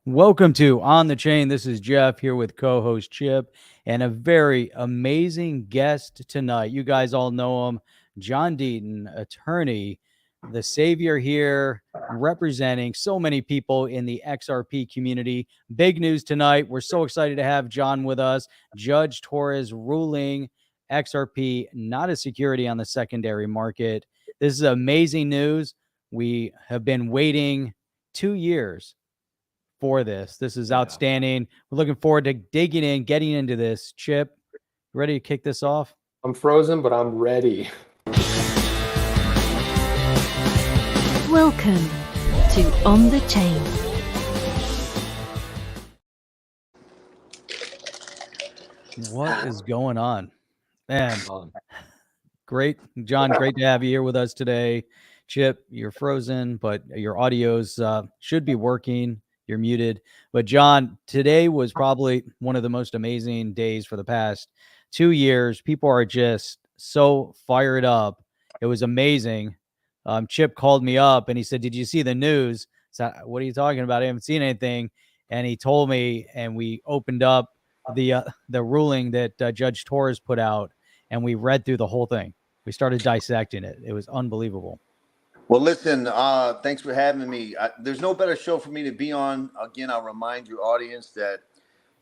Welcome to On the Chain. This is Jeff here with co-host Chip and a very amazing guest tonight. You guys all know him, John DEATON, attorney, the savior here, representing so many people in the XRP community. Big news tonight. We're so excited to have John with us. Judge Torres ruling XRP not a security on the secondary market. This is amazing news. We have been waiting 2 years for this. This is outstanding. We're looking forward to digging in, getting into this. Chip, ready to kick this off? I'm frozen, but I'm ready. Welcome to On the Chain. What is going on? Man, great. John, great to have you here with us today. Chip, you're frozen, but your audios should be working. You're muted. But John, today was probably one of the most amazing days for the past 2 years. People are just so fired up. It was amazing. Chip called me up and he said, "Did you see the news?" So, what are you talking about? I haven't seen anything. And he told me, and we opened up the ruling that Judge Torres put out, and we read through the whole thing. We started dissecting it. It was unbelievable. Well, listen, thanks for having me. There's no better show for me to be on. Again, I'll remind your audience that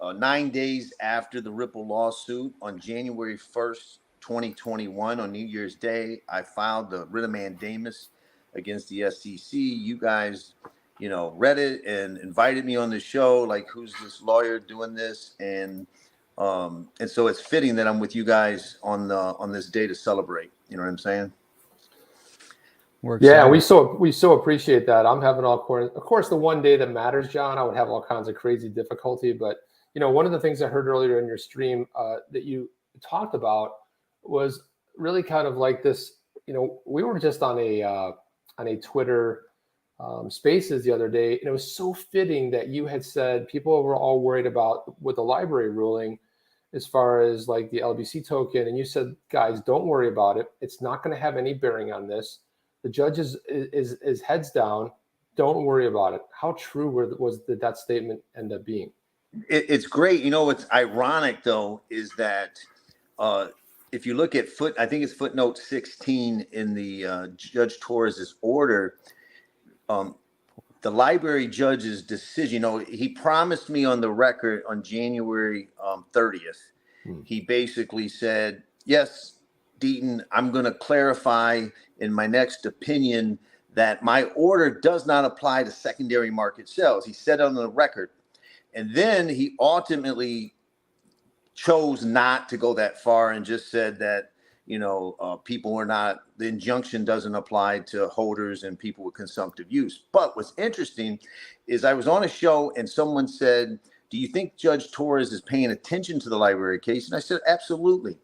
9 days after the Ripple lawsuit on January 1st, 2021, on New Year's Day, I filed the writ of mandamus against the SEC. You guys, read it and invited me on the show. Like, who's this lawyer doing this? And so it's fitting that I'm with you guys on this day to celebrate. You know what I'm saying? Yeah, we so appreciate that. I'm having of course, the one day that matters, John. I would have all kinds of crazy difficulty, but one of the things I heard earlier in your stream that you talked about was really kind of like this. We were just on a Twitter Spaces the other day, and it was so fitting that you had said people were all worried about with the LBRY ruling as far as like the LBC token, and you said, guys, don't worry about it. It's not going to have any bearing on this. The judge is heads down. Don't worry about it. How true did that statement end up being? It's great. What's ironic though is that if you look at I think it's footnote 16 in the Judge Torres's order, the LBRY judge's decision. He promised me on the record on January 30th. He basically said, "Yes, DEATON, I'm going to clarify in my next opinion that my order does not apply to secondary market sales." He said on the record. And then he ultimately chose not to go that far and just said that, people are not, the injunction doesn't apply to holders and people with consumptive use. But what's interesting is I was on a show and someone said, "Do you think Judge Torres is paying attention to the LBRY case?" And I said, "Absolutely.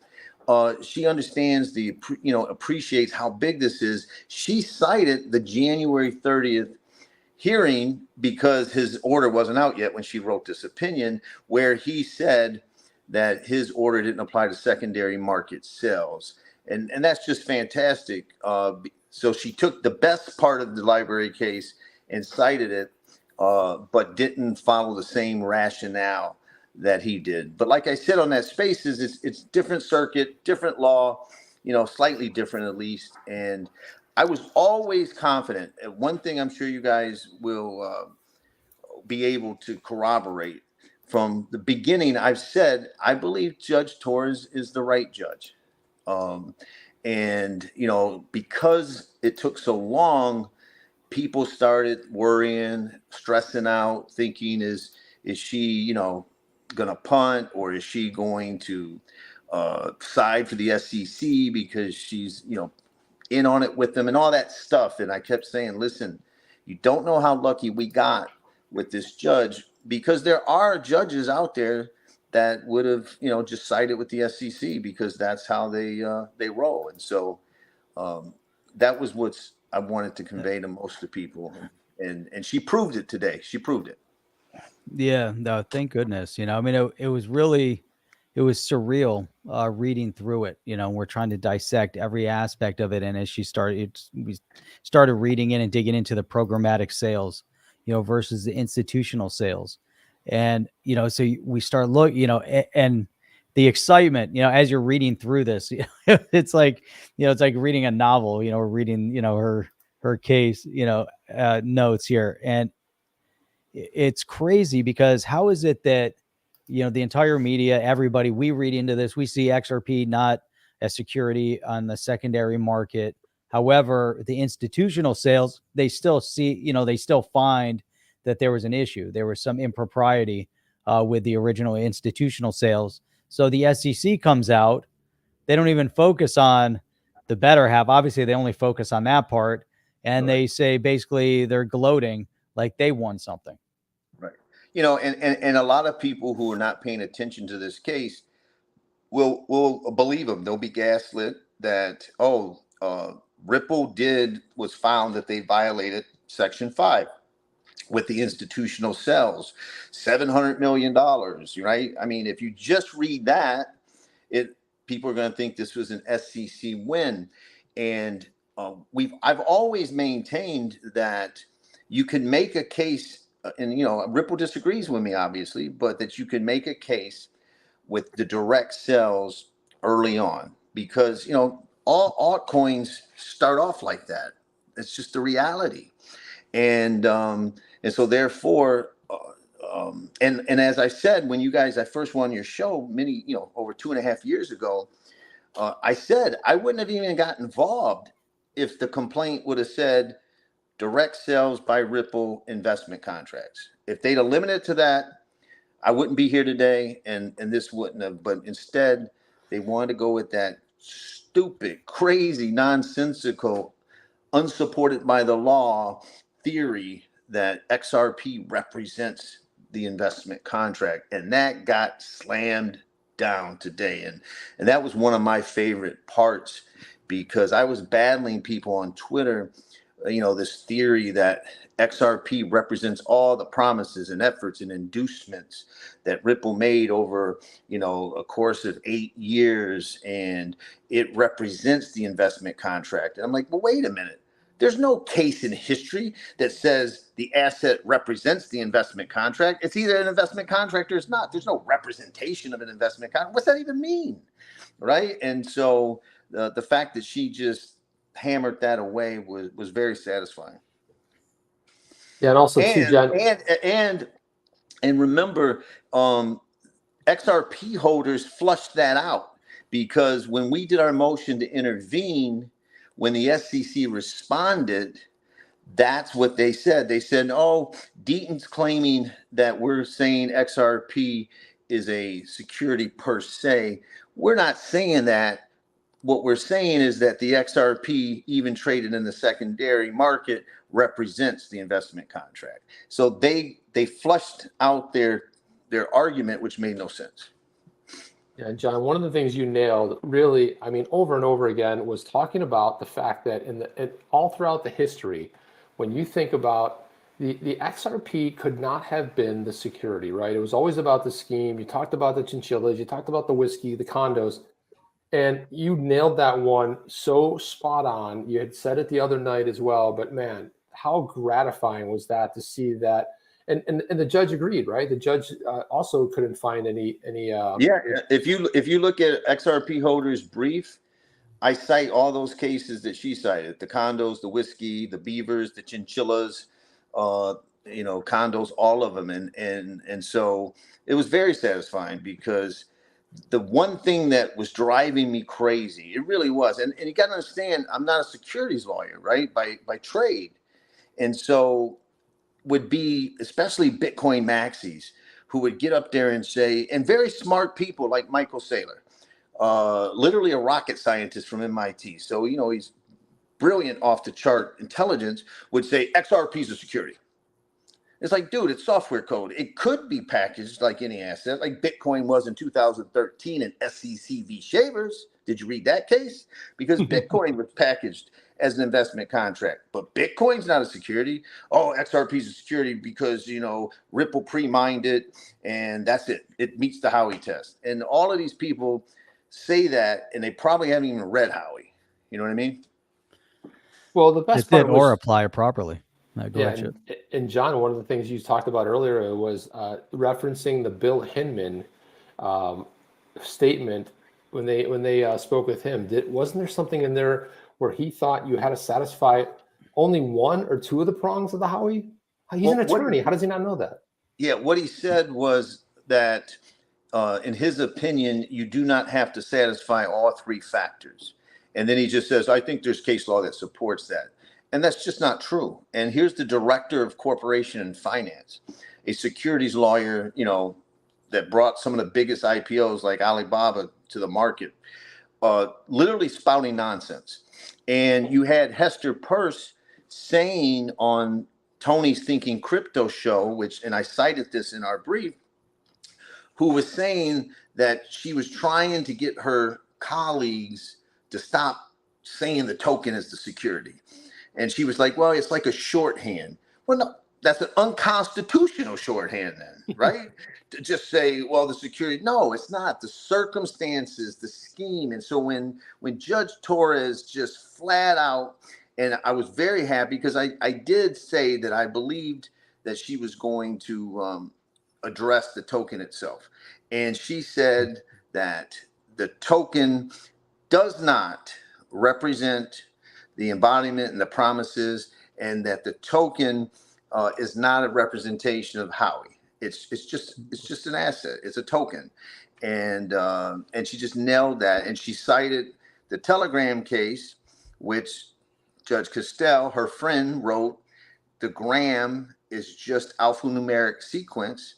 She understands appreciates how big this is." She cited the January 30th hearing because his order wasn't out yet when she wrote this opinion, where he said that his order didn't apply to secondary market sales. And that's just fantastic. So she took the best part of the LBRY case and cited it, but didn't follow the same rationale that he did. But like I said on that Spaces, it's different circuit, different law, slightly different at least. And I was always confident. And one thing I'm sure you guys will be able to corroborate from the beginning, I've said I believe Judge Torres is the right judge. And because it took so long, people started worrying, stressing out, thinking, is she gonna punt, or is she going to side for the SEC because she's in on it with them and all that stuff? And I kept saying, listen, you don't know how lucky we got with this judge, because there are judges out there that would have just sided with the SEC because that's how they roll. And so that was what I wanted to convey to most of the people, and she proved it today. She proved it. Yeah, no, thank goodness. I mean, it was surreal reading through it. We're trying to dissect every aspect of it. And as we started reading in and digging into the programmatic sales, versus the institutional sales. And, so we start and the excitement, as you're reading through this, it's like, it's like reading a novel, or reading, her case, notes here. And it's crazy because how is it that, the entire media, everybody, we read into this, we see XRP not a security on the secondary market. However, the institutional sales, they still see, they still find that there was an issue. There was some impropriety with the original institutional sales. So the SEC comes out. They don't even focus on the better half. Obviously, they only focus on that part. And they say basically they're gloating like they won something. Right. And a lot of people who are not paying attention to this case will believe them. They'll be gaslit that, Ripple was found that they violated Section 5 with the institutional sales, $700 million, right? I mean, if you just read that, people are going to think this was an SEC win. And I've always maintained that you can make a case, and Ripple disagrees with me, obviously, but that you can make a case with the direct sales early on, because all altcoins start off like that. It's just the reality, and so therefore, and as I said, when I first won your show over 2.5 years ago, I said I wouldn't have even got involved if the complaint would have said direct sales by Ripple investment contracts. If they'd have limited to that, I wouldn't be here today, and this wouldn't have. But instead, they wanted to go with that stupid, crazy, nonsensical, unsupported by the law theory that XRP represents the investment contract, and that got slammed down today. And that was one of my favorite parts, because I was battling people on Twitter, this theory that XRP represents all the promises and efforts and inducements that Ripple made over, a course of 8 years, and it represents the investment contract. And I'm like, well, wait a minute. There's no case in history that says the asset represents the investment contract. It's either an investment contract or it's not. There's no representation of an investment contract. What's that even mean? Right? And so the fact that she just hammered that away was very satisfying. Yeah, and also too, John, and remember, XRP holders flushed that out, because when we did our motion to intervene, when the SEC responded, that's what they said. They said, "Oh, DEATON's claiming that we're saying XRP is a security per se. We're not saying that. What we're saying is that the XRP, even traded in the secondary market, represents the investment contract." So they flushed out their argument, which made no sense. Yeah, John, one of the things you nailed really, I mean, over and over again, was talking about the fact that all throughout the history, when you think about the XRP could not have been the security, right? It was always about the scheme. You talked about the chinchillas, you talked about the whiskey, the condos, and you nailed that one so spot on. You had said it the other night as well, but man, how gratifying was that to see that? And the judge agreed, right? The judge also couldn't find any. Yeah, if you look at XRP holders' brief, I cite all those cases that she cited: the condos, the whiskey, the beavers, the chinchillas, condos, all of them, and so it was very satisfying, because the one thing that was driving me crazy, it really was, and you got to understand, I'm not a securities lawyer, right? By trade, and so would be especially Bitcoin maxis who would get up there and say, and very smart people like Michael Saylor, literally a rocket scientist from MIT. So, he's brilliant, off the chart intelligence, would say XRP is a security. It's like, dude, it's software code. It could be packaged like any asset, like Bitcoin was in 2013 in SEC v. Shavers. Did you read that case? Because Bitcoin was packaged as an investment contract, but Bitcoin's not a security. Oh, XRP is a security because, Ripple pre-mined it, and that's it. It meets the Howey test. And all of these people say that, and they probably haven't even read Howey. You know what I mean? Well, the best part or apply it properly. Go ahead, and John, one of the things you talked about earlier was referencing the Bill Hinman statement when they spoke with him. Wasn't there something in there where he thought you had to satisfy only one or two of the prongs of the Howey? He's an attorney. How does he not know that? Yeah, what he said was that in his opinion, you do not have to satisfy all three factors. And then he just says, I think there's case law that supports that. And that's just not true. And here's the director of corporation and finance, a securities lawyer, that brought some of the biggest IPOs like Alibaba to the market, literally spouting nonsense. And you had Hester Peirce saying on Tony's Thinking Crypto show, and I cited this in our brief, who was saying that she was trying to get her colleagues to stop saying the token is the security. And she was like, well, it's like a shorthand. Well, no, that's an unconstitutional shorthand then, right? To just say, well, the security. No, it's not. The circumstances, the scheme. And so when Judge Torres just flat out, and I was very happy because I did say that I believed that she was going to address the token itself. And she said that the token does not represent the embodiment and the promises, and that the token is not a representation of Howey. It's just an asset. It's a token, and she just nailed that. And she cited the Telegram case, which Judge Castell, her friend, wrote. The gram is just alphanumeric sequence.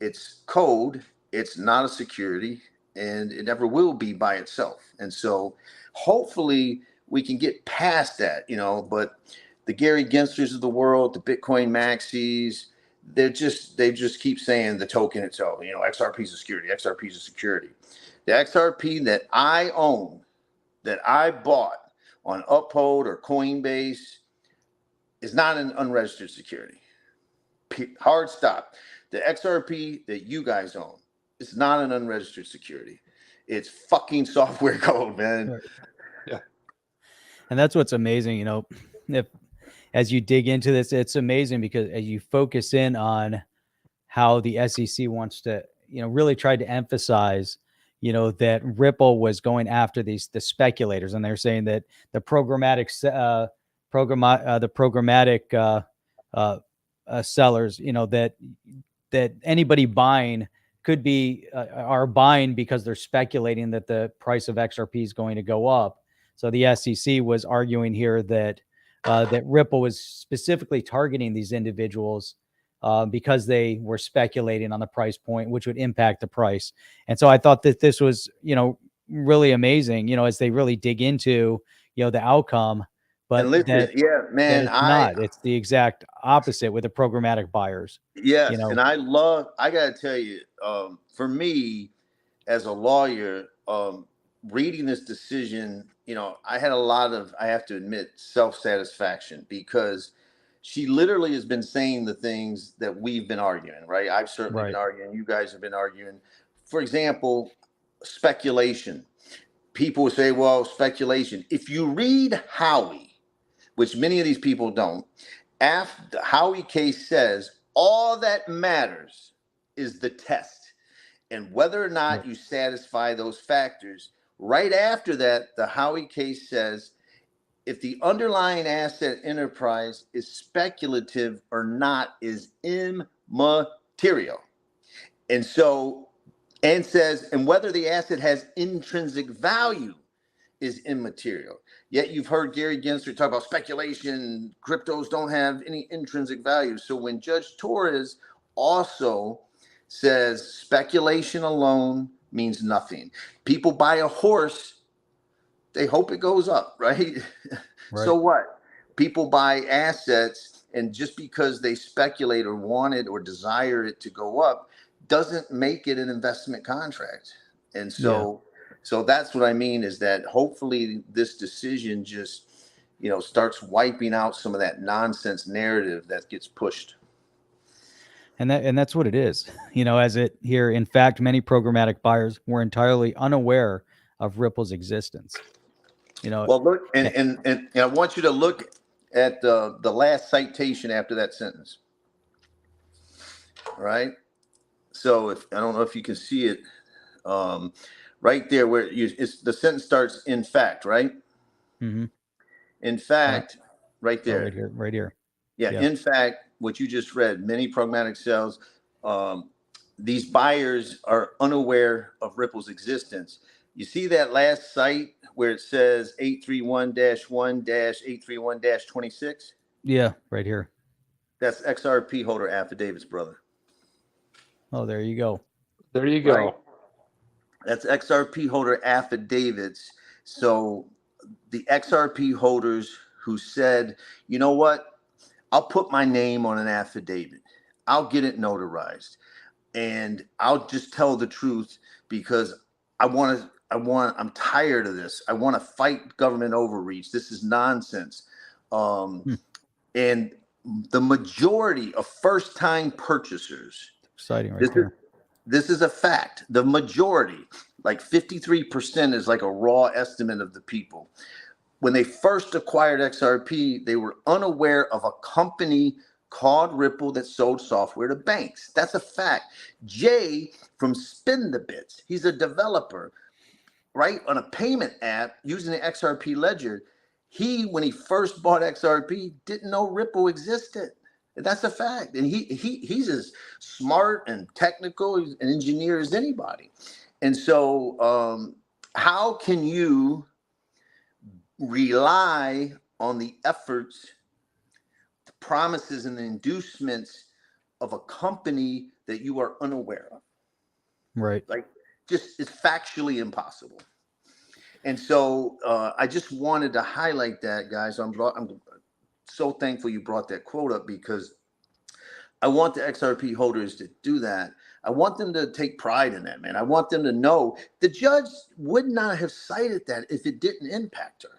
It's code. It's not a security, and it never will be by itself. And so, hopefully, we can get past that, but the Gary Gensters of the world, the Bitcoin maxis, they just keep saying the token itself, XRP is a security, XRP is a security. The XRP that I own, that I bought on Uphold or Coinbase is not an unregistered security. Hard stop. The XRP that you guys own is not an unregistered security. It's fucking software code, man. Yeah. And that's what's amazing, as you dig into this, it's amazing because as you focus in on how the SEC wants to, really try to emphasize, that Ripple was going after the speculators, and they're saying that the programmatic sellers, that anybody buying could be are buying because they're speculating that the price of XRP is going to go up. So the SEC was arguing here that that Ripple was specifically targeting these individuals because they were speculating on the price point, which would impact the price. And so I thought that this was, really amazing, as they really dig into, the outcome. But it's the exact opposite with the programmatic buyers. Yes, and I gotta tell you, for me as a lawyer, reading this decision, I had a lot of, I have to admit, self-satisfaction, because she literally has been saying the things that we've been arguing, right? I've certainly been arguing. You guys have been arguing. For example, speculation. People say, well, speculation. If you read Howey, which many of these people don't, after the Howey case says all that matters is the test and whether or not you satisfy those factors. Right after that, the Howey case says if the underlying asset enterprise is speculative or not is immaterial. And so, and says, and whether the asset has intrinsic value is immaterial. Yet you've heard Gary Gensler talk about speculation, cryptos don't have any intrinsic value. So when Judge Torres also says speculation alone means nothing. People buy a horse, they hope it goes up, right? So what? People buy assets, and just because they speculate or want it or desire it to go up doesn't make it an investment contract. And so so that's what I mean, is that hopefully this decision just, starts wiping out some of that nonsense narrative that gets pushed. And that's what it is, as it here. In fact, many programmatic buyers were entirely unaware of Ripple's existence. Well, look, and I want you to look at the last citation after that sentence. All right. So if I don't know if you can see it, right there where the sentence starts, in fact, right? Mm-hmm. In fact, right there. Right here, right here. Yeah. In fact, what you just read, many programmatic sales, these buyers are unaware of Ripple's existence. You see that last site where it says 831-1-831-26? Yeah, right here. That's XRP holder affidavits, brother. Oh, there you go. There you go. Right? That's XRP holder affidavits. So the XRP holders who said, you know what, I'll put my name on an affidavit. I'll get it notarized. And I'll just tell the truth because I'm tired of this. I want to fight government overreach. This is nonsense. And the majority of first-time purchasers, exciting right there. This is a fact. The majority, like 53% is like a raw estimate of the people. When they first acquired XRP, they were unaware of a company called Ripple that sold software to banks. That's a fact. Jay from Spin the Bits, he's a developer, right, on a payment app using the XRP ledger. When he first bought XRP, didn't know Ripple existed. That's a fact. And he's as smart and technical an engineer as anybody. And so how can you rely on the efforts, the promises, and the inducements of a company that you are unaware of? Right. Like, just it's factually impossible. And so I just wanted to highlight that, guys. I'm so thankful you brought that quote up because I want the XRP holders to do that. I want them to take pride in that, man. I want them to know the judge would not have cited that if it didn't impact her.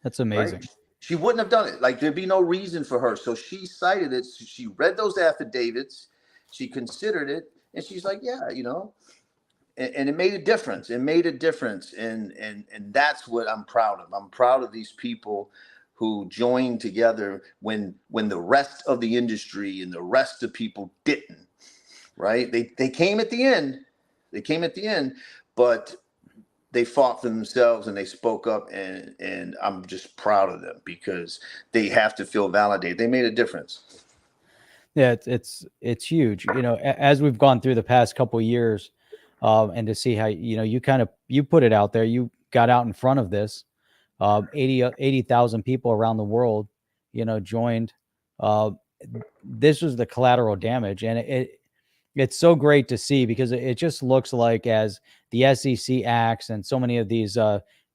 That's amazing. Right? She wouldn't have done it. Like, there'd be no reason for her. So she cited it. She read those affidavits. She considered it. And she's like, yeah, you know. And it made a difference. It made a difference. And that's what I'm proud of. I'm proud of these people who joined together when the rest of the industry and the rest of people didn't, right? They came at the end. They came at the end, but they fought for themselves and they spoke up, and I'm just proud of them because they have to feel validated. They made a difference. Yeah, it's huge. You know, as we've gone through the past couple of years, and to see how, you know, you put it out there, you got out in front of this. 80,000 people around the world, you know, joined. This was the collateral damage, and it's so great to see because it just looks like as the SEC acts and so many of these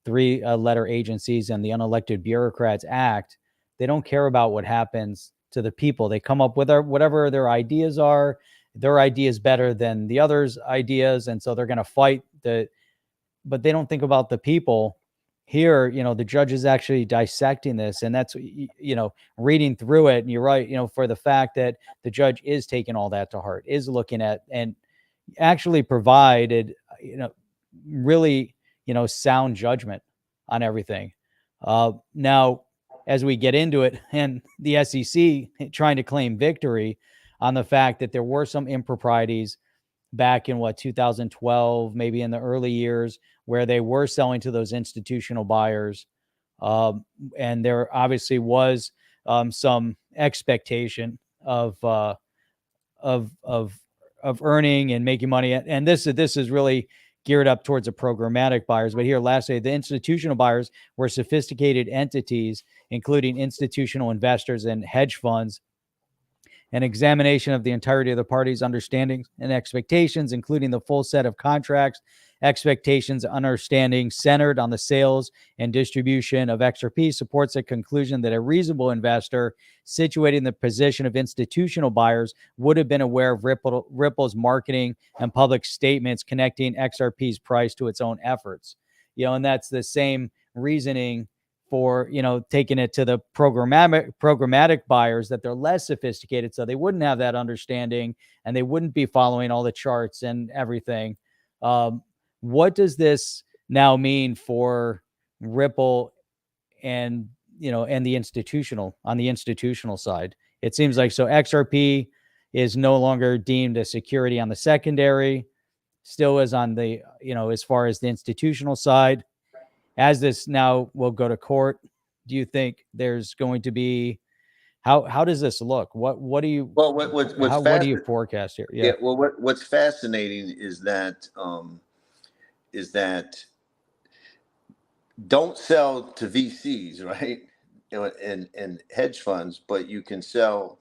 three-letter agencies and the unelected bureaucrats act, they don't care about what happens to the people. They come up with whatever their ideas are. Their idea is better than the others' ideas, and so they're going to fight but they don't think about the people. Here, you know, the judge is actually dissecting this, and that's, you know, reading through it. And you're right, you know, for the fact that the judge is taking all that to heart, is looking at and actually provided, you know, really, you know, sound judgment on everything. Now, as we get into it, and the SEC trying to claim victory on the fact that there were some improprieties back in 2012, maybe in the early years, where they were selling to those institutional buyers. And there obviously was some expectation of earning and making money. And this is really geared up towards the programmatic buyers. But here, lastly, the institutional buyers were sophisticated entities, including institutional investors and hedge funds. An examination of the entirety of the parties' understandings and expectations, including the full set of contracts, expectations, understanding centered on the sales and distribution of XRP, supports a conclusion that a reasonable investor situated in the position of institutional buyers would have been aware of Ripple's marketing and public statements connecting XRP's price to its own efforts. You know, and that's the same reasoning for, you know, taking it to the programmatic buyers, that they're less sophisticated, so they wouldn't have that understanding and they wouldn't be following all the charts and everything. What does this now mean for Ripple and and the institutional side, it seems like, so XRP is no longer deemed a security on the secondary, still is on the, as far as the institutional side. As this now will go to court, do you think there's going to be, how does this look? What do you, Well, what do you forecast here? Yeah. Well, what's fascinating is that don't sell to VCs, right? And hedge funds, but you can sell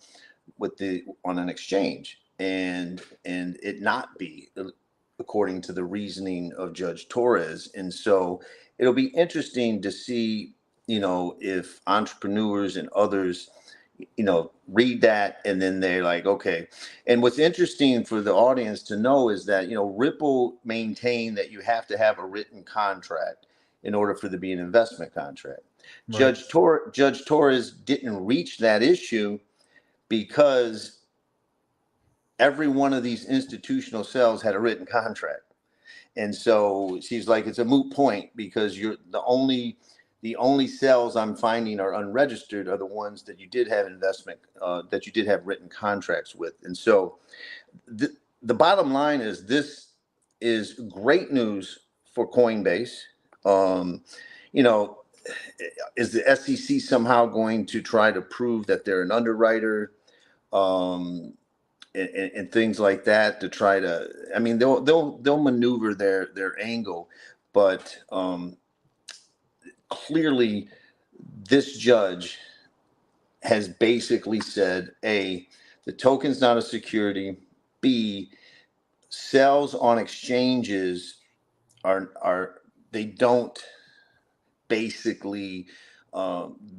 on an exchange and it not be according to the reasoning of Judge Torres. And so it'll be interesting to see, if entrepreneurs and others, read that and then they're like, okay. And what's interesting for the audience to know is that, Ripple maintained that you have to have a written contract in order for there to be an investment contract. Right. Judge Torres didn't reach that issue because every one of these institutional sales had a written contract. And so she's like, it's a moot point because you're the only sales I'm finding are unregistered are the ones that you did have that you did have written contracts with. And so the bottom line is this is great news for Coinbase. Is the SEC somehow going to try to prove that they're an underwriter, and things like that to try to, they'll maneuver their angle, but clearly this judge has basically said, A, the token's not a security, B, sales on exchanges they don't basically,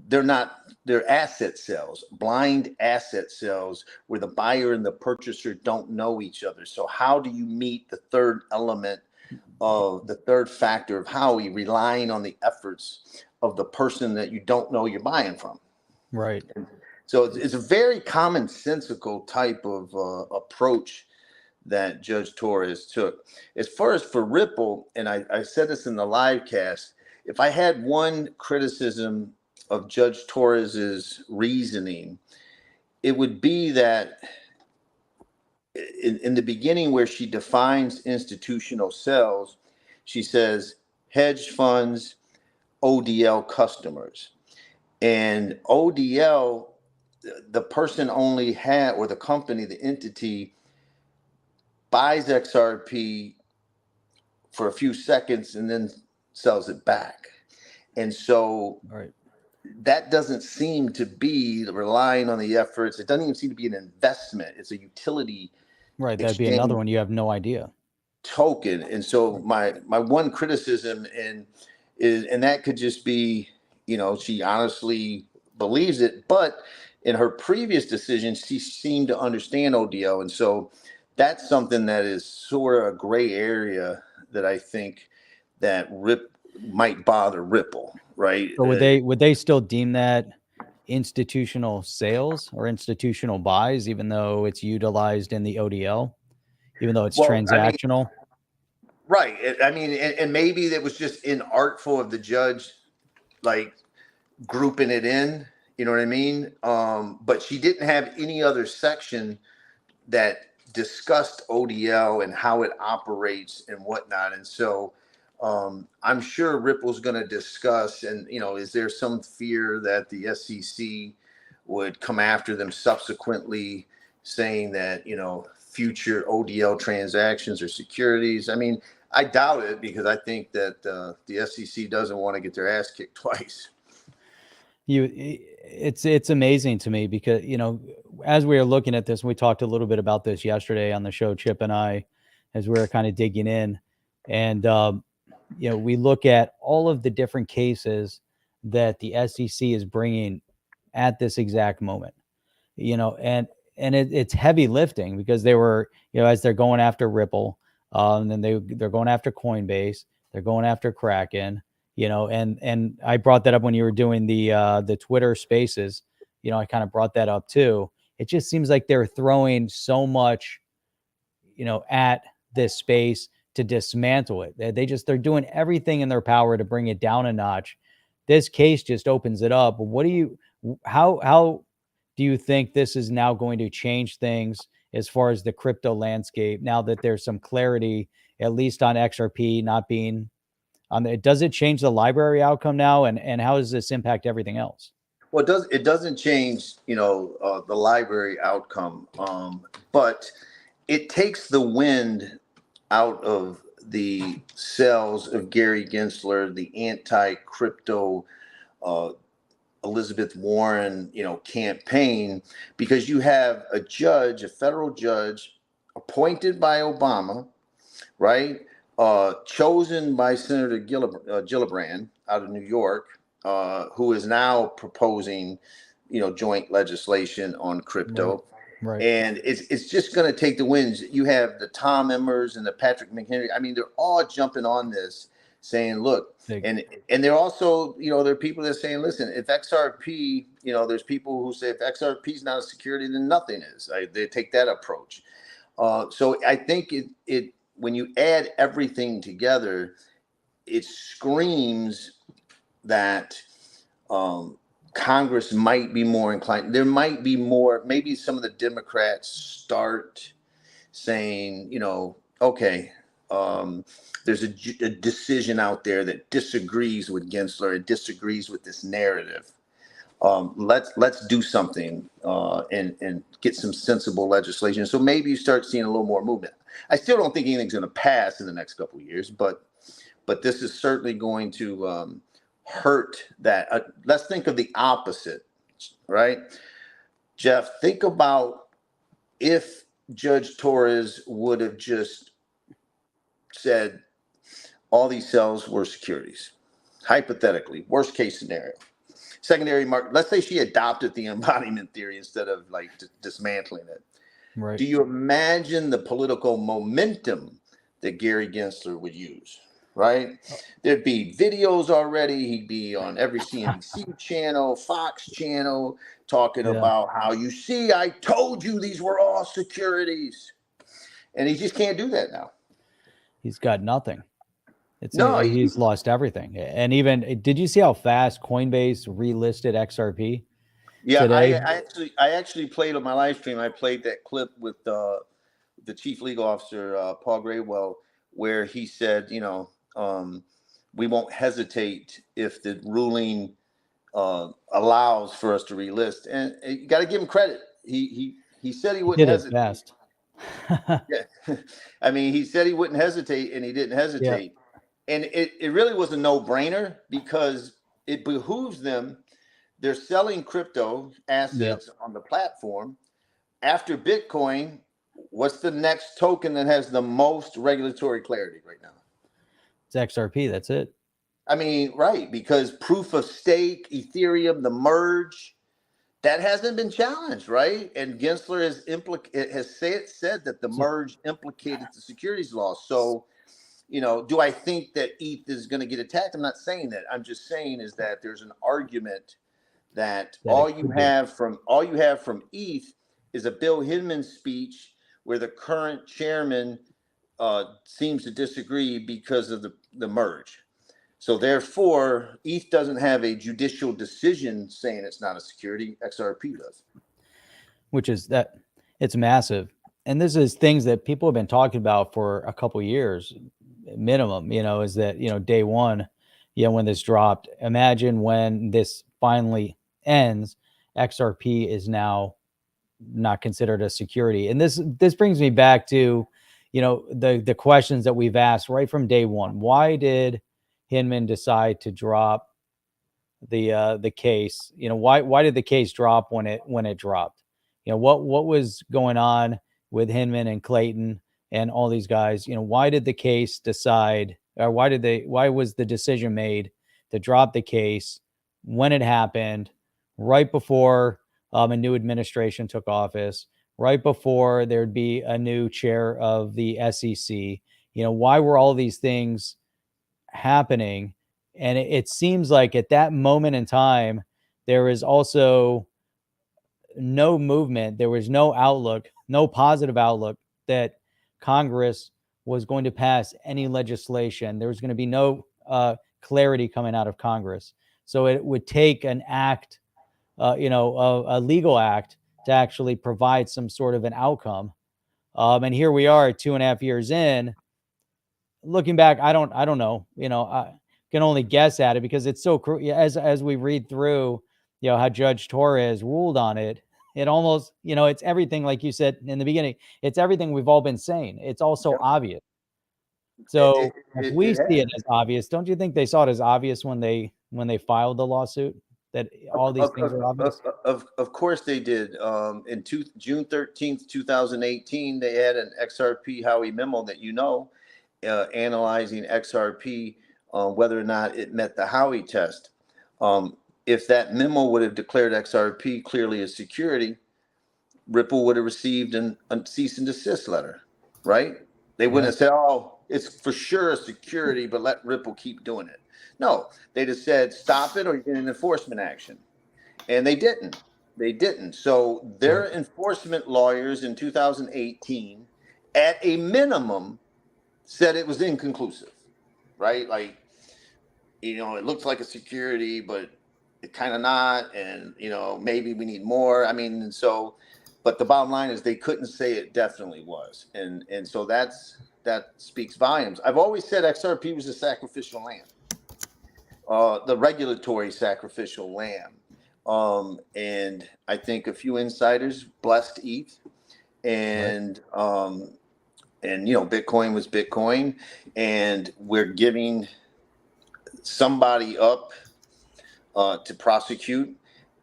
they're asset sales, blind asset sales where the buyer and the purchaser don't know each other. So how do you meet the third element of the third factor of Howey, relying on the efforts of the person that you don't know you're buying from? Right. So it's a very commonsensical type of approach that Judge Torres took. As far as for Ripple, and I said this in the live cast, if I had one criticism of Judge Torres's reasoning, it would be that in the beginning where she defines institutional sales, she says hedge funds, ODL customers. And ODL, the person only had, or the company, the entity, buys XRP for a few seconds and then sells it back. And so that doesn't seem to be relying on the efforts. It doesn't even seem to be an investment. It's a utility. Right. That'd be another one. You have no idea. Token. And so my one criticism and that could just be, she honestly believes it, but in her previous decision, she seemed to understand ODL. And so that's something that is sort of a gray area that I think that might bother Ripple, right? So would they still deem that institutional sales or institutional buys, even though it's utilized in the ODL, even though it's transactional? Right. And maybe that was just inartful of the judge, like grouping it in, you know what I mean? But she didn't have any other section that discussed ODL and how it operates and whatnot. And so I'm sure Ripple's going to discuss, and, is there some fear that the SEC would come after them subsequently saying that, future ODL transactions are securities? I doubt it, because I think that the SEC doesn't want to get their ass kicked twice. It's amazing to me because, as we were looking at this, we talked a little bit about this yesterday on the show, Chip and I, as we were kind of digging in, and, we look at all of the different cases that the SEC is bringing at this exact moment, and it's heavy lifting because they were, as they're going after Ripple, and then they're going after Coinbase, they're going after Kraken, and I brought that up when you were doing the Twitter Spaces. I kind of brought that up too. It just seems like they're throwing so much, at this space to dismantle it. They're doing everything in their power to bring it down a notch this case just opens it up. What do you, how do you think this is now going to change things as far as the crypto landscape now that there's some clarity, at least on XRP not being on the, does it change the LBRY outcome now? And how does this impact everything else? Well, it doesn't change, the LBRY outcome, but it takes the wind out of the sails of Gary Gensler, the anti-crypto Elizabeth Warren, campaign, because you have a judge, a federal judge, appointed by Obama, right? Chosen by Senator Gillibrand out of New York, who is now proposing, joint legislation on crypto. Right. And it's just going to take the wins. You have the Tom Emmers and the Patrick McHenry. I mean, they're all jumping on this, saying, look, and they're also, there are people that are saying, listen, if XRP, there's people who say if XRP is not a security, then nothing is. They take that approach. So I think it when you add everything together, it screams that Congress might be more inclined. There might be more, maybe some of the Democrats start saying, okay, there's a decision out there that disagrees with Gensler, it disagrees with this narrative. Let's do something and get some sensible legislation. So maybe you start seeing a little more movement. I still don't think anything's going to pass in the next couple of years, but this is certainly going to hurt that. Let's think of the opposite, right? Jeff, think about if Judge Torres would have just said all these cells were securities, hypothetically, worst case scenario. Secondary market, let's say she adopted the embodiment theory instead of like dismantling it. Right. Do you imagine the political momentum that Gary Gensler would use? Right? There'd be videos already. He'd be on every CNBC channel, Fox channel, talking about how, you see, I told you these were all securities. And he just can't do that now. He's got nothing. He's lost everything. And even, did you see how fast Coinbase relisted XRP? Yeah, today? I actually played on my live stream. I played that clip with the chief legal officer, Paul Graywell, where he said, we won't hesitate if the ruling allows for us to relist. And you got to give him credit. He said he wouldn't hesitate. Fast. Yeah. I mean, he said he wouldn't hesitate, and he didn't hesitate. Yeah. And it really was a no-brainer because it behooves them. They're selling crypto assets on the platform. After Bitcoin, what's the next token that has the most regulatory clarity right now? It's XRP. That's it. I mean, right, because proof of stake, Ethereum, the merge, that hasn't been challenged, right? And Gensler has said that the merge implicated the securities law. So, do I think that ETH is going to get attacked? I'm not saying that. I'm just saying is that there's an argument that all you have from ETH is a Bill Hinman speech where the current chairman seems to disagree because of the merge. So therefore, ETH doesn't have a judicial decision saying it's not a security. XRP does. Which is that it's massive. And this is things that people have been talking about for a couple of years minimum, is that, day one, when this dropped, imagine when this finally ends, XRP is now not considered a security. And this brings me back to, the questions that we've asked right from day one. Why did Hinman decide to drop the case? Why did the case drop when it dropped? What was going on with Hinman and Clayton and all these guys? Why did the case decide, or why was the decision made to drop the case when it happened, right before a new administration took office, right before there'd be a new chair of the SEC? Why were all these things happening? And it seems like at that moment in time, there was also no movement. There was no outlook, no positive outlook that Congress was going to pass any legislation. There was going to be no clarity coming out of Congress. So it would take an act, a legal act to actually provide some sort of an outcome. And here we are 2.5 years in. Looking back, I don't know, I can only guess at it because it's so, as we read through, how Judge Torres ruled on it, it almost, it's everything, like you said in the beginning, it's everything we've all been saying. It's also obvious. So if we see it as obvious, don't you think they saw it as obvious when they filed the lawsuit, that all these things are obvious? Of course they did. In June 13th, 2018, they had an XRP Howey memo that analyzing XRP, whether or not it met the Howey test. If that memo would have declared XRP clearly a security, Ripple would have received a cease and desist letter, right? They wouldn't have said, oh, it's for sure a security, but let Ripple keep doing it. No, they just said, stop it or you get an enforcement action. And they didn't. They didn't. So their enforcement lawyers in 2018, at a minimum, said it was inconclusive, right? Like, it looks like a security, but it kind of not. And, maybe we need more. I mean, but the bottom line is they couldn't say it definitely was. And so that speaks volumes. I've always said XRP was a sacrificial lamb, the regulatory sacrificial lamb. And I think a few insiders blessed ETH, and Bitcoin was Bitcoin, and we're giving somebody up to prosecute.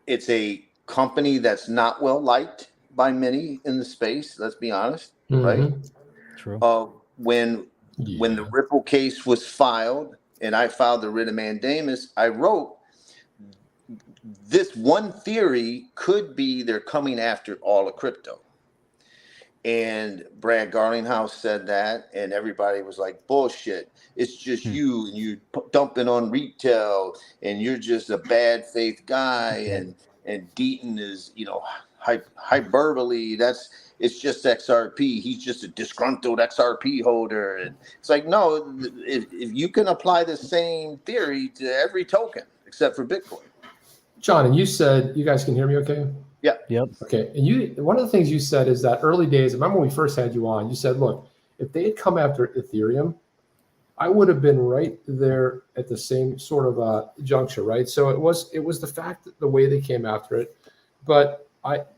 It's a company that's not well liked by many in the space. Let's be honest, right? True. When the Ripple case was filed, and I filed the writ of mandamus, I wrote, this one theory could be they're coming after all of crypto. And Brad Garlinghouse said that, and everybody was like, bullshit. It's just you, and you dumping on retail, and you're just a bad faith guy, and DEATON is, hyperbole. It's just XRP. He's just a disgruntled XRP holder. And it's like, no, if you can apply the same theory to every token except for Bitcoin. John, and you said, you guys can hear me okay? Yeah. Yep. Okay. And one of the things you said is that early days, remember when we first had you on, you said, look, if they had come after Ethereum, I would have been right there at the same sort of juncture, right? So it was the fact that the way they came after it, but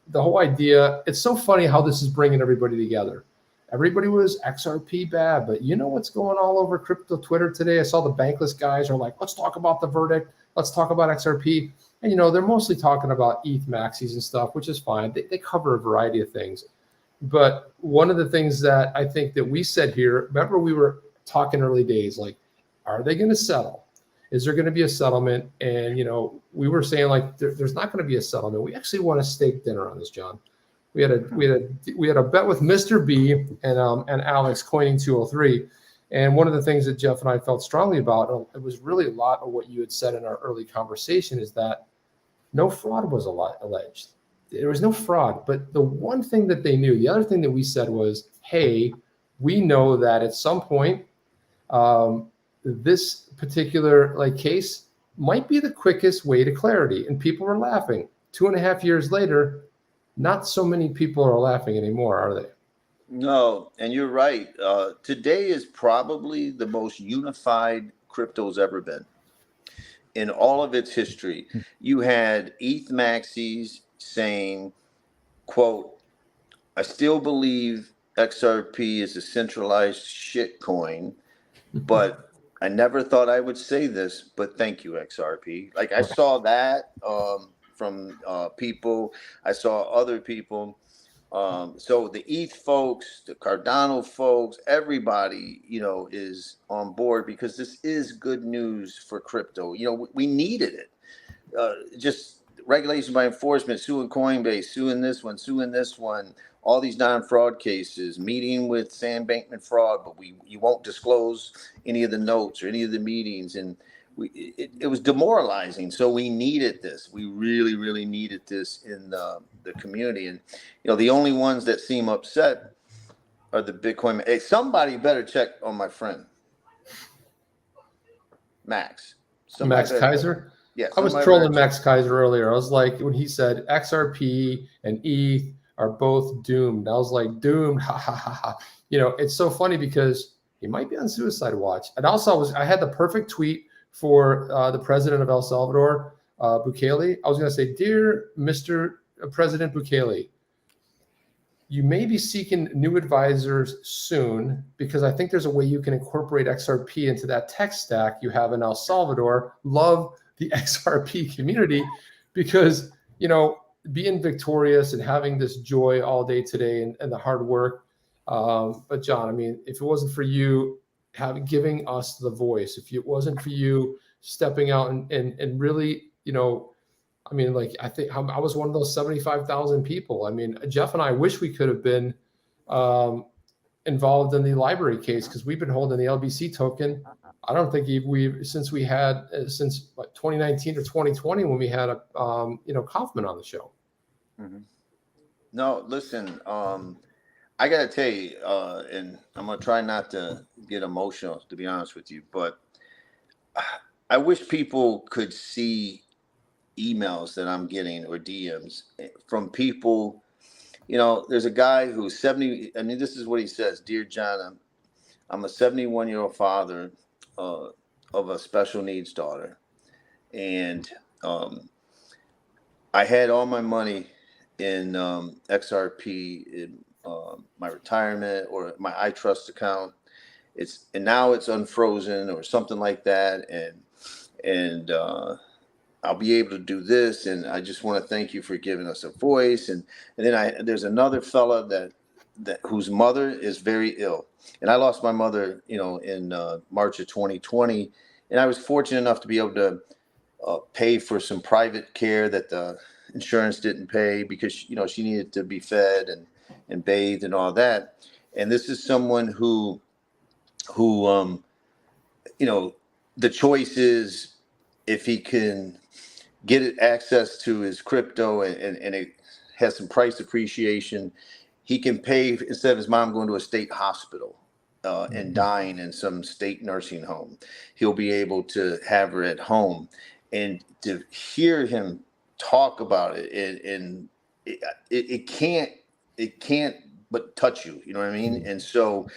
the whole idea, it's so funny how this is bringing everybody together. Everybody was XRP bad, but you know what's going all over crypto Twitter today? I saw the bankless guys are like, let's talk about the verdict. Let's talk about XRP. And, they're mostly talking about ETH maxis and stuff, which is fine. They cover a variety of things. But one of the things that I think that we said here, remember we were talking early days, like, are they going to settle? Is there going to be a settlement? And, we were saying like, there's not going to be a settlement. We actually want a steak dinner on this, John. We had a bet with Mr. B and Alex Coining 203. And one of the things that Jeff and I felt strongly about, it was really a lot of what you had said in our early conversation, is that no fraud was alleged. There was no fraud. But the one thing that they knew, the other thing that we said was, hey, we know that at some point, this particular case might be the quickest way to clarity. And people were laughing. 2.5 years later, not so many people are laughing anymore, are they? No, and you're right. Today is probably the most unified crypto's ever been in all of its history. You had ETH maxis saying, quote, I still believe XRP is a centralized shit coin, but I never thought I would say this, but thank you, XRP. Like, I saw that from people. I saw other people. So the ETH folks, the Cardano folks, everybody, is on board because this is good news for crypto. We needed it. Just regulation by enforcement, suing Coinbase, suing this one, all these non-fraud cases, meeting with Sam Bankman-Fried, but you won't disclose any of the notes or any of the meetings. And it was demoralizing. So we needed this. We really, really needed this in the community. And, the only ones that seem upset are the Bitcoin. Hey, somebody better check on my friend, Max. Max Kaiser? Yeah, I was trolling Max Kaiser earlier. I was like, when he said XRP and ETH are both doomed, I was like, doomed, ha ha ha ha. You know, it's so funny because he might be on suicide watch. And also, I had the perfect tweet for the president of El Salvador, Bukele. I was going to say, dear Mr. President Bukele, you may be seeking new advisors soon, because I think there's a way you can incorporate XRP into that tech stack you have in El Salvador. Love the XRP community, because, you know, being victorious and having this joy all day today and the hard work. But John, I mean, if it wasn't for you giving us the voice, if it wasn't for you stepping out and really, you know, I mean, like, I think I was one of those 75,000 people. I mean, Jeff and I wish we could have been involved in the LBRY case, because we've been holding the LBC token. I don't think since 2019 or 2020, when we had Kaufman on the show. Mm-hmm. No, listen, I got to tell you, and I'm going to try not to get emotional, to be honest with you, but I wish people could see emails that I'm getting or DMs from people. You know, there's a guy who's 70. I mean, this is what he says: "Dear John, I'm a 71-year-old father of a special needs daughter, and I had all my money in XRP in my retirement or my iTrust account. And now it's unfrozen or something like that, and I'll be able to do this, and I just want to thank you for giving us a voice." And then there's another fella that whose mother is very ill, and I lost my mother, you know, in March of 2020, and I was fortunate enough to be able to pay for some private care that the insurance didn't pay, because, you know, she needed to be fed and bathed and all that. And this is someone who you know, the choice is if he can get access to his crypto and it has some price appreciation, he can pay, instead of his mom going to a state hospital and dying in some state nursing home, he'll be able to have her at home. And to hear him talk about it, and it can't but touch you, you know what I mean? And so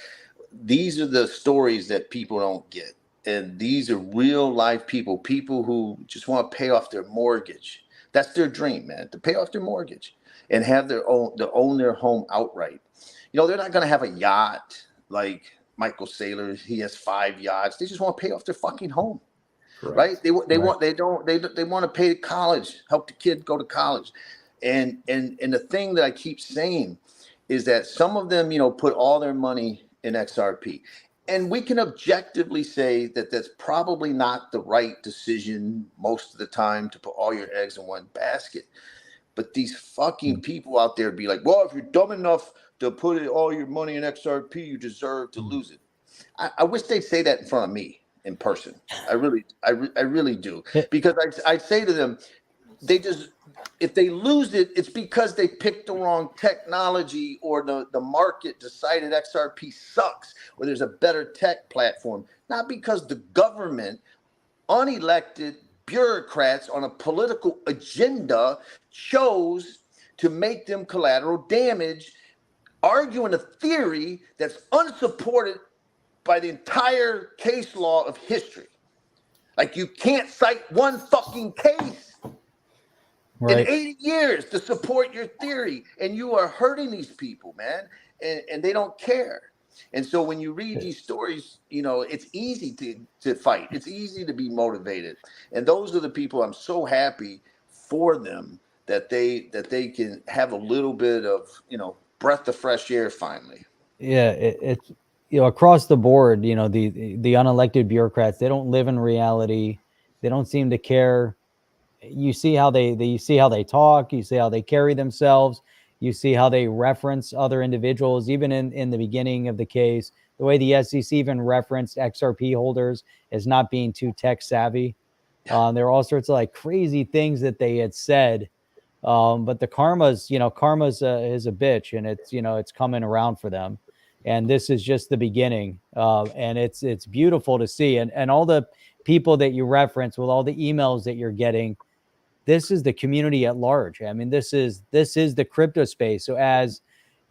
these are the stories that people don't get. And these are real life people who just want to pay off their mortgage. That's their dream, man, to pay off their mortgage and have to own their home outright. You know, they're not going to have a yacht like Michael Saylor. He has 5 yachts. They just want to pay off their fucking home. Correct. Right? They want to pay to college, help the kid go to college. And the thing that I keep saying is that some of them, you know, put all their money in XRP. And we can objectively say that that's probably not the right decision most of the time, to put all your eggs in one basket. But these fucking people out there be like, well, if you're dumb enough to put all your money in XRP, you deserve to lose it. I wish they'd say that in front of me in person. I really do. Because I'd say to them, if they lose it, it's because they picked the wrong technology, or the market decided XRP sucks, or there's a better tech platform. Not because the government, unelected bureaucrats on a political agenda, chose to make them collateral damage, arguing a theory that's unsupported by the entire case law of history. Like, you can't cite one fucking case in 80 years to support your theory, and you are hurting these people, man, and they don't care. And so when you read these stories, you know, it's easy to fight. It's easy to be motivated. And those are the people I'm so happy for them, that they can have a little bit of, you know, breath of fresh air finally. Yeah, it's, you know, across the board, you know, the unelected bureaucrats, they don't live in reality. They don't seem to care. You see how you see how they talk, you see how they carry themselves, you see how they reference other individuals. Even in the beginning of the case, the way the SEC even referenced XRP holders as not being too tech savvy. There are all sorts of like crazy things that they had said. But the karma's is a bitch, and it's, you know, it's coming around for them. And this is just the beginning. And it's beautiful to see. And all the people that you reference, with all the emails that you're getting, this is the community at large. I mean, this is the crypto space. So as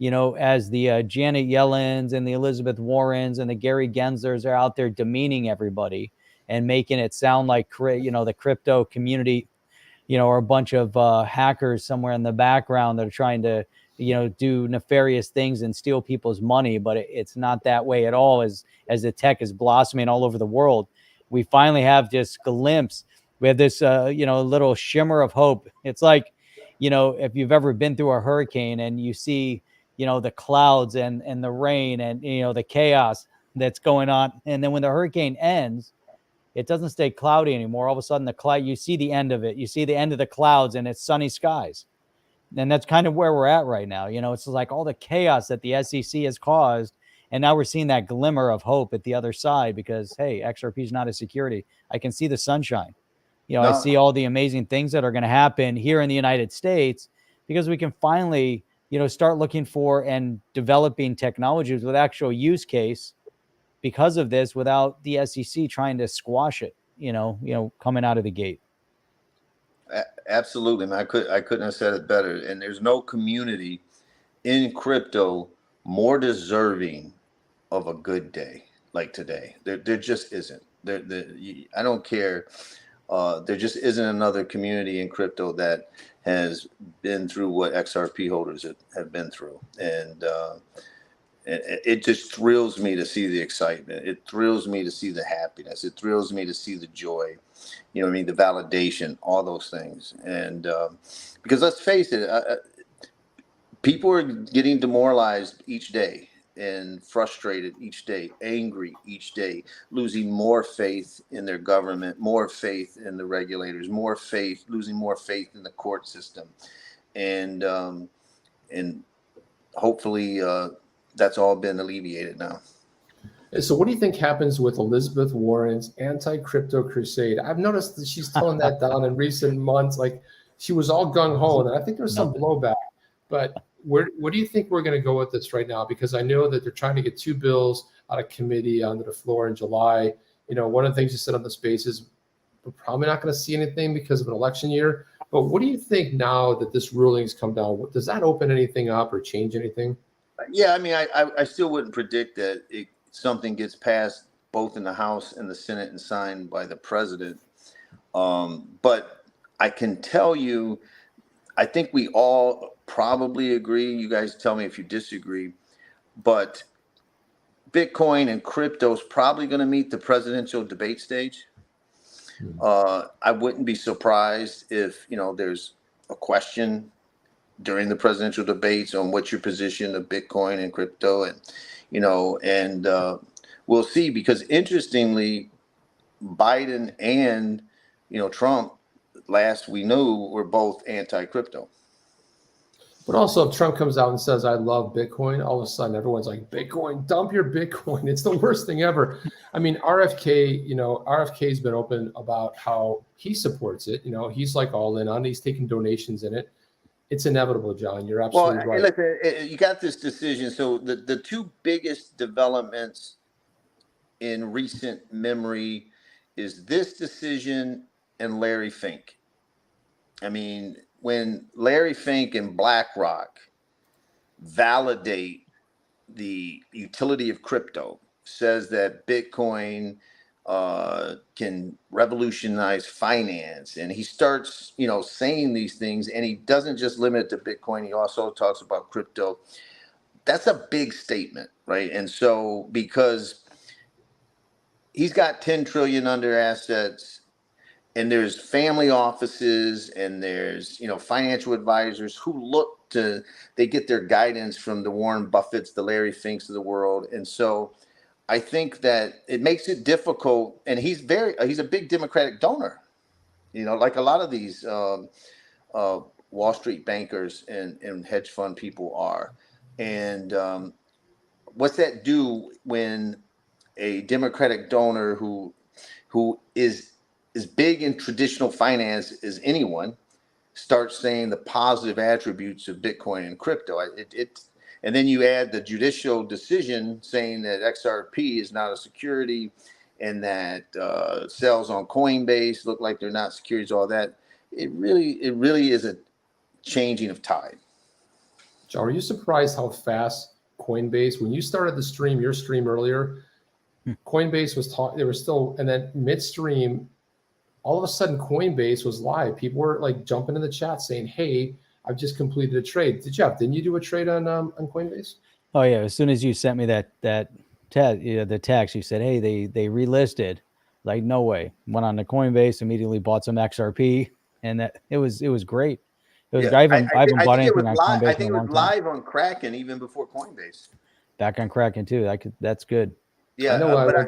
you know, as the Janet Yellens and the Elizabeth Warrens and the Gary Genslers are out there demeaning everybody and making it sound like, you know, the crypto community, you know, are a bunch of hackers somewhere in the background that are trying to, you know, do nefarious things and steal people's money. But it's not that way at all. As the tech is blossoming all over the world, we finally have this glimpse. We have this, you know, little shimmer of hope. It's like, you know, if you've ever been through a hurricane and you see, you know, the clouds and the rain and, you know, the chaos that's going on. And then when the hurricane ends, it doesn't stay cloudy anymore. All of a sudden, the cloud, you see the end of it. You see the end of the clouds and it's sunny skies. And that's kind of where we're at right now. You know, it's like all the chaos that the SEC has caused. And now we're seeing that glimmer of hope at the other side because, hey, XRP is not a security. I can see the sunshine. You know, I see all the amazing things that are going to happen here in the United States because we can finally, you know, start looking for and developing technologies with actual use case because of this, without the SEC trying to squash it, you know, coming out of the gate. Absolutely, man. I couldn't have said it better. And there's no community in crypto more deserving of a good day like today. There just isn't. I don't care. There just isn't another community in crypto that has been through what XRP holders have been through. And it just thrills me to see the excitement. It thrills me to see the happiness. It thrills me to see the joy, you know what I mean, the validation, all those things. And because let's face it, people are getting demoralized each day and frustrated each day, angry each day, losing more faith in their government, more faith in the regulators, losing more faith in the court system. And hopefully that's all been alleviated now. So what do you think happens with Elizabeth Warren's anti-crypto crusade? I've noticed that she's toned that down in recent months. Like, she was all gung-ho, and I think there's some blowback. But where do you think we're going to go with this right now? Because I know that they're trying to get 2 bills out of committee onto the floor in July. You know, one of the things you said on the space is we're probably not going to see anything because of an election year. But what do you think now that this ruling's come down? Does that open anything up or change anything? Yeah, I mean, I still wouldn't predict that something gets passed both in the House and the Senate and signed by the president. But I can tell you, I think we all probably agree. You guys tell me if you disagree. But Bitcoin and crypto is probably going to meet the presidential debate stage. I wouldn't be surprised if, you know, there's a question during the presidential debates on what's your position of Bitcoin and crypto, and, you know, and we'll see, because interestingly, Biden and, you know, Trump, last we knew, were both anti-crypto. But also, if Trump comes out and says, I love Bitcoin, all of a sudden everyone's like, Bitcoin, dump your Bitcoin. It's the worst thing ever. I mean, RFK's been open about how he supports it. You know, he's like all in on it. He's taking donations in it. It's inevitable, John. You're absolutely right. Listen, you got this decision. So the 2 biggest developments in recent memory is this decision and Larry Fink. I mean, when Larry Fink and BlackRock validate the utility of crypto, says that Bitcoin can revolutionize finance, and he starts, you know, saying these things, and he doesn't just limit it to Bitcoin. He also talks about crypto. That's a big statement, right? And so, because he's got 10 trillion under assets, and there's family offices, and there's, you know, financial advisors who they get their guidance from the Warren Buffetts, the Larry Finks of the world. And so I think that it makes it difficult, and he's a big Democratic donor, you know, like a lot of these Wall Street bankers and hedge fund people are. And what's that do when a Democratic donor who is as big in traditional finance as anyone starts saying the positive attributes of Bitcoin and crypto? And then you add the judicial decision saying that XRP is not a security, and that sales on Coinbase look like they're not securities, all that. It really is a changing of tide. John, are you surprised how fast Coinbase, when you started the stream, your stream earlier, Coinbase was talking, they were still, and then midstream, all of a sudden Coinbase was live. People were like jumping in the chat saying, hey, I've just completed a trade. Didn't you do a trade on Coinbase? Oh yeah. As soon as you sent me the text, you said, hey, they relisted. Like, no way. Went on to Coinbase, immediately bought some XRP, and that it was great. It was. Yeah, I haven't bought anything on Coinbase. I think it was live on Kraken even before Coinbase. Back on Kraken too. That's good. Yeah, I know. but I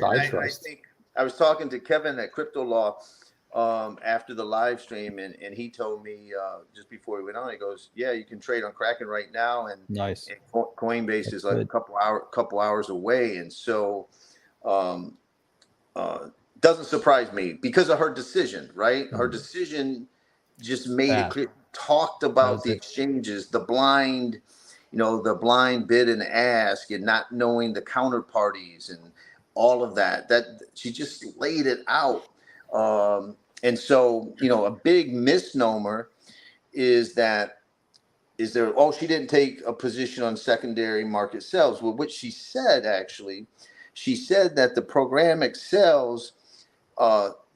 think I was talking to Kevin at Crypto Law after the live stream, and he told me just before he went on, he goes, "Yeah, you can trade on Kraken right now, and Nice. And Coinbase That's is like good. a couple hours away, and so doesn't surprise me because of her decision, right? Her decision just made it clear. Talked about the exchanges, the blind bid and ask, and not knowing the counterparties and all of that. That she just laid it out. And so, a big misnomer is she didn't take a position on secondary market sales. Well, what she said, actually, she said that the programmatic sales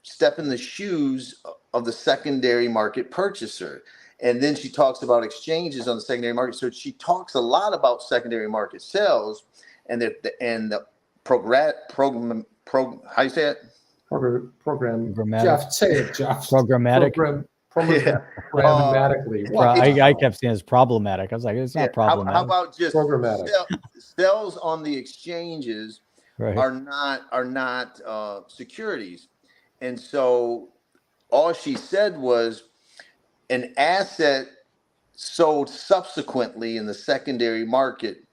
step in the shoes of the secondary market purchaser. And then she talks about exchanges on the secondary market. So she talks a lot about secondary market sales and the program, how you say it? Program. Jeff, say it, Jeff. Programmatic. Programmatically. I kept saying it's problematic. I was like, it's not problematic. How about just programmatic? Sales on the exchanges Right. are not securities. And so all she said was an asset sold subsequently in the secondary market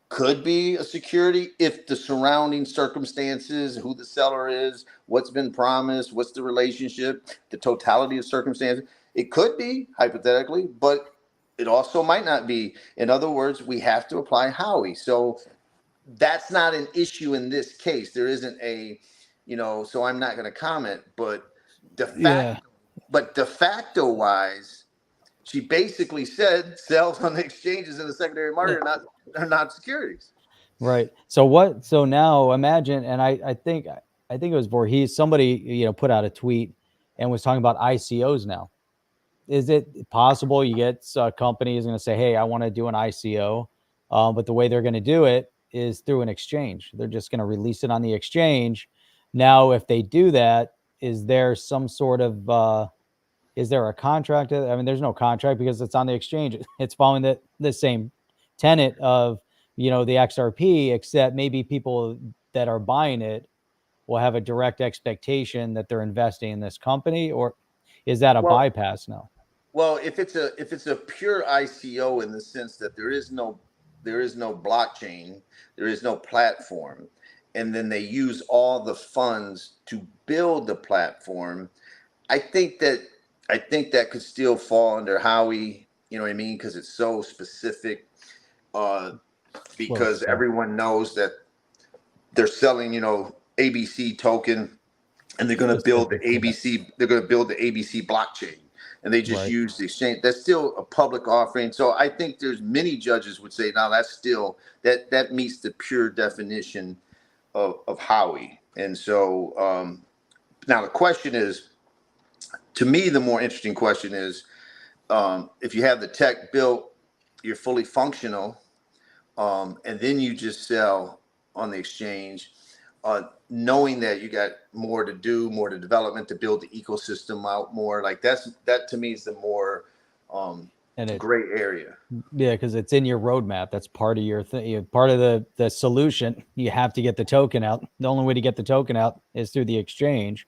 could be a security if the surrounding circumstances, who the seller is, what's been promised, what's the relationship, the totality of circumstances. It could be, hypothetically, but it also might not be. In other words, we have to apply Howey. So that's not an issue in this case. There isn't so I'm not going to comment, but de facto wise, she basically said sales on the exchanges in the secondary market are not securities. Right. So now imagine, and I think it was Voorhees, somebody, put out a tweet and was talking about ICOs now. Is it possible you get a company is going to say, hey, I want to do an ICO, but the way they're going to do it is through an exchange. They're just going to release it on the exchange. Now, if they do that, is there some sort of is there a contract? I mean, there's no contract because it's on the exchange. It's following the same tenet of, the XRP, except maybe people that are buying it will have a direct expectation that they're investing in this company, or is that a bypass now? Well, if it's a pure ICO in the sense that there is no blockchain, there is no platform, and then they use all the funds to build the platform, I think that could still fall under Howey, you know what I mean? Because it's so specific, because everyone knows that they're selling, ABC token, and they're going to build the ABC blockchain, and they just use the exchange. That's still a public offering. So I think there's many judges would say, now that's still, that meets the pure definition of Howey. And so now the question is, to me, the more interesting question is, if you have the tech built, you're fully functional, and then you just sell on the exchange, knowing that you got more to do, more to development, to build the ecosystem out more. Like that to me is the more gray area. Yeah, because it's in your roadmap. That's part of your thing. Part of the solution. You have to get the token out. The only way to get the token out is through the exchange.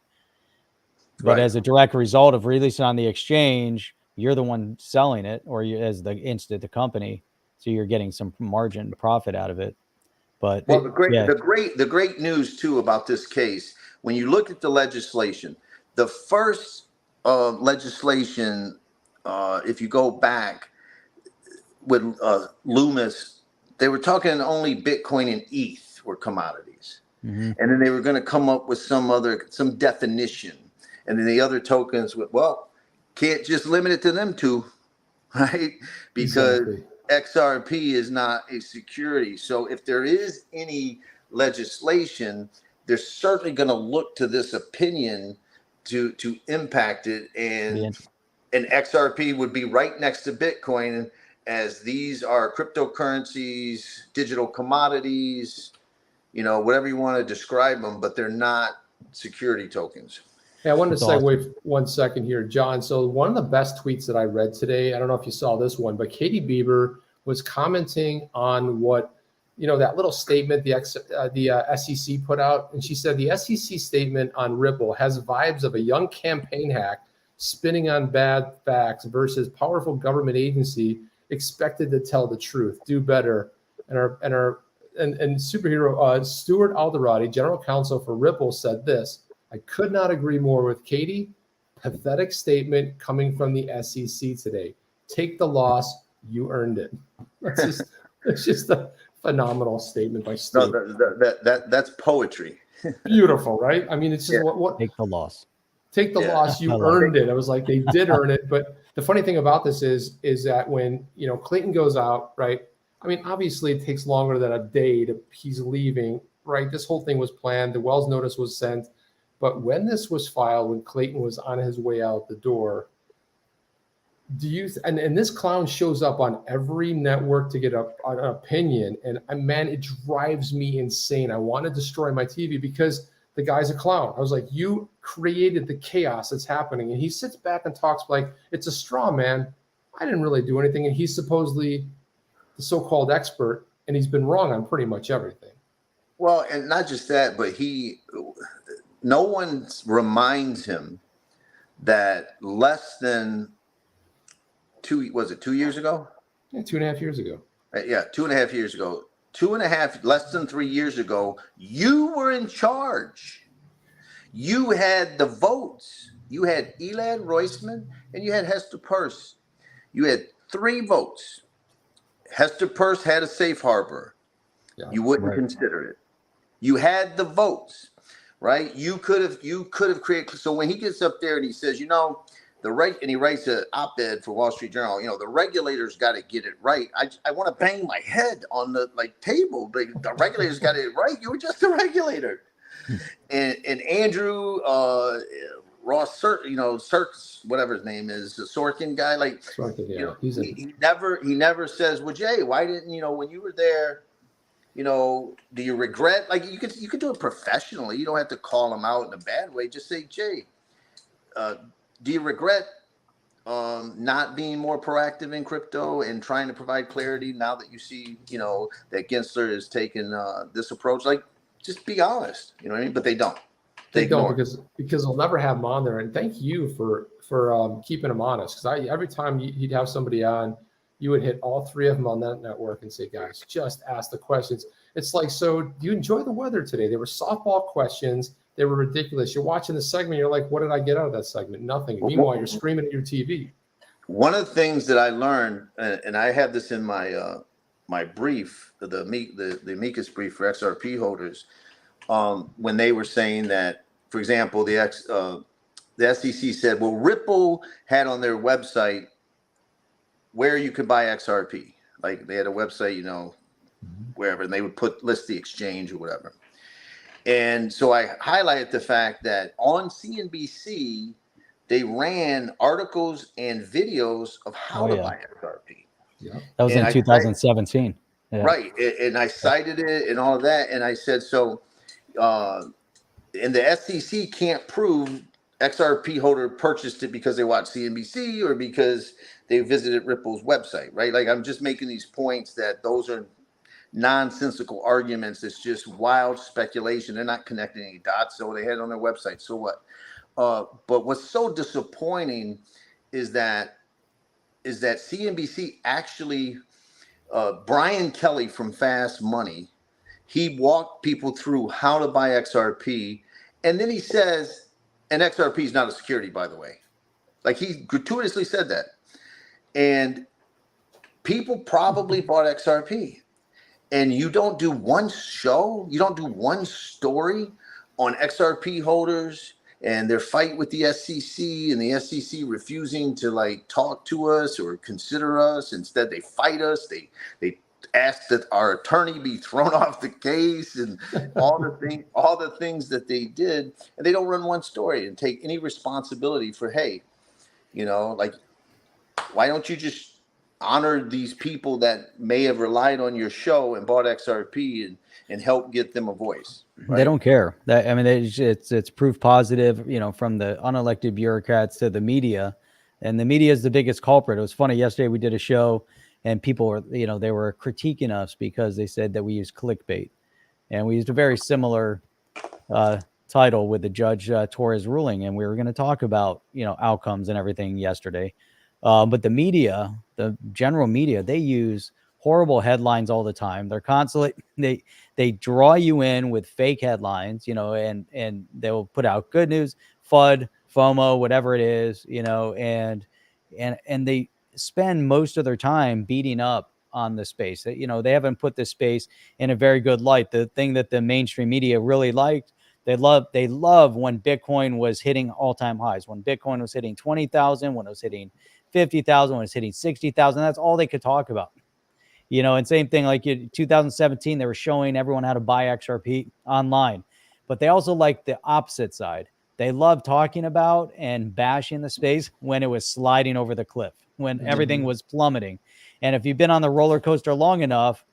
But as a direct result of releasing on the exchange, you're the one selling it, or you as the company, so you're getting some margin profit out of it. But the great news too about this case, when you look at the legislation, the first legislation, if you go back with Loomis, they were talking only Bitcoin and ETH were commodities. And then they were going to come up with some definition. And then the other tokens would, well, can't just limit it to them two, right? Because XRP is not a security. So if there is any legislation, they're certainly going to look to this opinion to impact it. And XRP would be right next to Bitcoin, as these are cryptocurrencies, digital commodities, whatever you want to describe them, but they're not security tokens. Hey, I wanted to segue 1 second here, John. So one of the best tweets that I read today, I don't know if you saw this one, but Katie Bieber was commenting on what, that little statement the SEC put out. And she said the SEC statement on Ripple has vibes of a young campaign hack spinning on bad facts versus powerful government agency expected to tell the truth, do better. And superhero Stuart Alderati, general counsel for Ripple, said this: I could not agree more with Katie. Pathetic statement coming from the SEC today. Take the loss, you earned it. It's just a phenomenal statement by Stuart. No, that's poetry. Beautiful, right? I mean, it's just what take the loss. Take the loss, you earned it. I was like, they did earn it. But the funny thing about this is that when Clayton goes out, right? I mean, obviously it takes longer than a day he's leaving, right? This whole thing was planned. The Wells notice was sent. But when this was filed, when Clayton was on his way out the door, and this clown shows up on every network to get an opinion, and man, it drives me insane. I want to destroy my TV because the guy's a clown. I was like, you created the chaos that's happening. And he sits back and talks like it's a straw man. I didn't really do anything. And he's supposedly the so-called expert, and he's been wrong on pretty much everything. Well, and not just that, but no one reminds him that less than 2 years ago? Yeah, 2.5 years ago. Yeah, 2.5 years ago. Less than 3 years ago, you were in charge. You had the votes. You had Elad Roisman and you had Hester Peirce. You had 3 votes. Hester Peirce had a safe harbor. Yeah, you wouldn't consider it. You had the votes, right? You could have created. So when he gets up there and he says, and he writes an op-ed for Wall Street Journal, the regulators got to get it right. I want to bang my head on the table, but the regulators got it right. You were just a regulator. and Andrew Ross, Sirks, whatever his name is, the Sorkin guy, he never says, well, Jay, why didn't when you were there, do you regret? You could do it professionally. You don't have to call him out in a bad way. Just say, Jay, do you regret not being more proactive in crypto and trying to provide clarity now that you see, that Gensler is taking this approach? Just be honest, you know what I mean? But they don't. They don't because they'll never have him on there. And thank you for keeping him honest. Because every time he'd have somebody on, you would hit all 3 of them on that network and say, guys, just ask the questions. It's like, so do you enjoy the weather today? They were softball questions. They were ridiculous. You're watching the segment. You're like, what did I get out of that segment? Nothing. Meanwhile, you're screaming at your TV. One of the things that I learned, and I have this in my my brief, the amicus brief for XRP holders, when they were saying that, for example, the SEC said, well, Ripple had on their website where you could buy XRP. They had a website, wherever, and they would list the exchange or whatever. And so I highlighted the fact that on CNBC, they ran articles and videos of how to buy XRP. Yeah. That was in 2017. Right. And I cited it and all of that. And I said, and the SEC can't prove XRP holder purchased it because they watched CNBC or because they visited Ripple's website, right? I'm just making these points that those are nonsensical arguments. It's just wild speculation. They're not connecting any dots. So they had it on their website. So what? But what's so disappointing is that CNBC actually, Brian Kelly from Fast Money, he walked people through how to buy XRP. And then he says, and XRP is not a security, by the way. He gratuitously said that. And people probably bought XRP. and you don't do one show, you don't do one story on XRP holders and their fight with the SEC and the SEC refusing to like talk to us or consider us. Instead, they fight us. They ask that our attorney be thrown off the case and all the things that they did. And they don't run one story and take any responsibility for, hey, you know, like, why don't you just honor these people that may have relied on your show and bought XRP and help get them a voice? Right? They don't care. That, I mean, it's proof positive, you know, from the unelected bureaucrats to the media, and the media is the biggest culprit. It was funny yesterday. We did a show and people were, you know, they were critiquing us because they said that we used clickbait, and we used a very similar title with the Judge Torres ruling, and we were going to talk about, you know, outcomes and everything yesterday. But the media, the general media, they use horrible headlines all the time. They're constantly they draw you in with fake headlines, you know, and they'll put out good news, FUD, FOMO, whatever it is, you know, and they spend most of their time beating up on the space. You know, they haven't put this space in a very good light. The thing that the mainstream media really liked, they love when Bitcoin was hitting all-time highs, when Bitcoin was hitting 20,000, when it was hitting 50,000, when it's hitting 60,000. That's all they could talk about, you know. And same thing, like in 2017, they were showing everyone how to buy XRP online, but they also like the opposite side. They love talking about and bashing the space when it was sliding over the cliff, when everything was plummeting. And if you've been on the roller coaster long enough,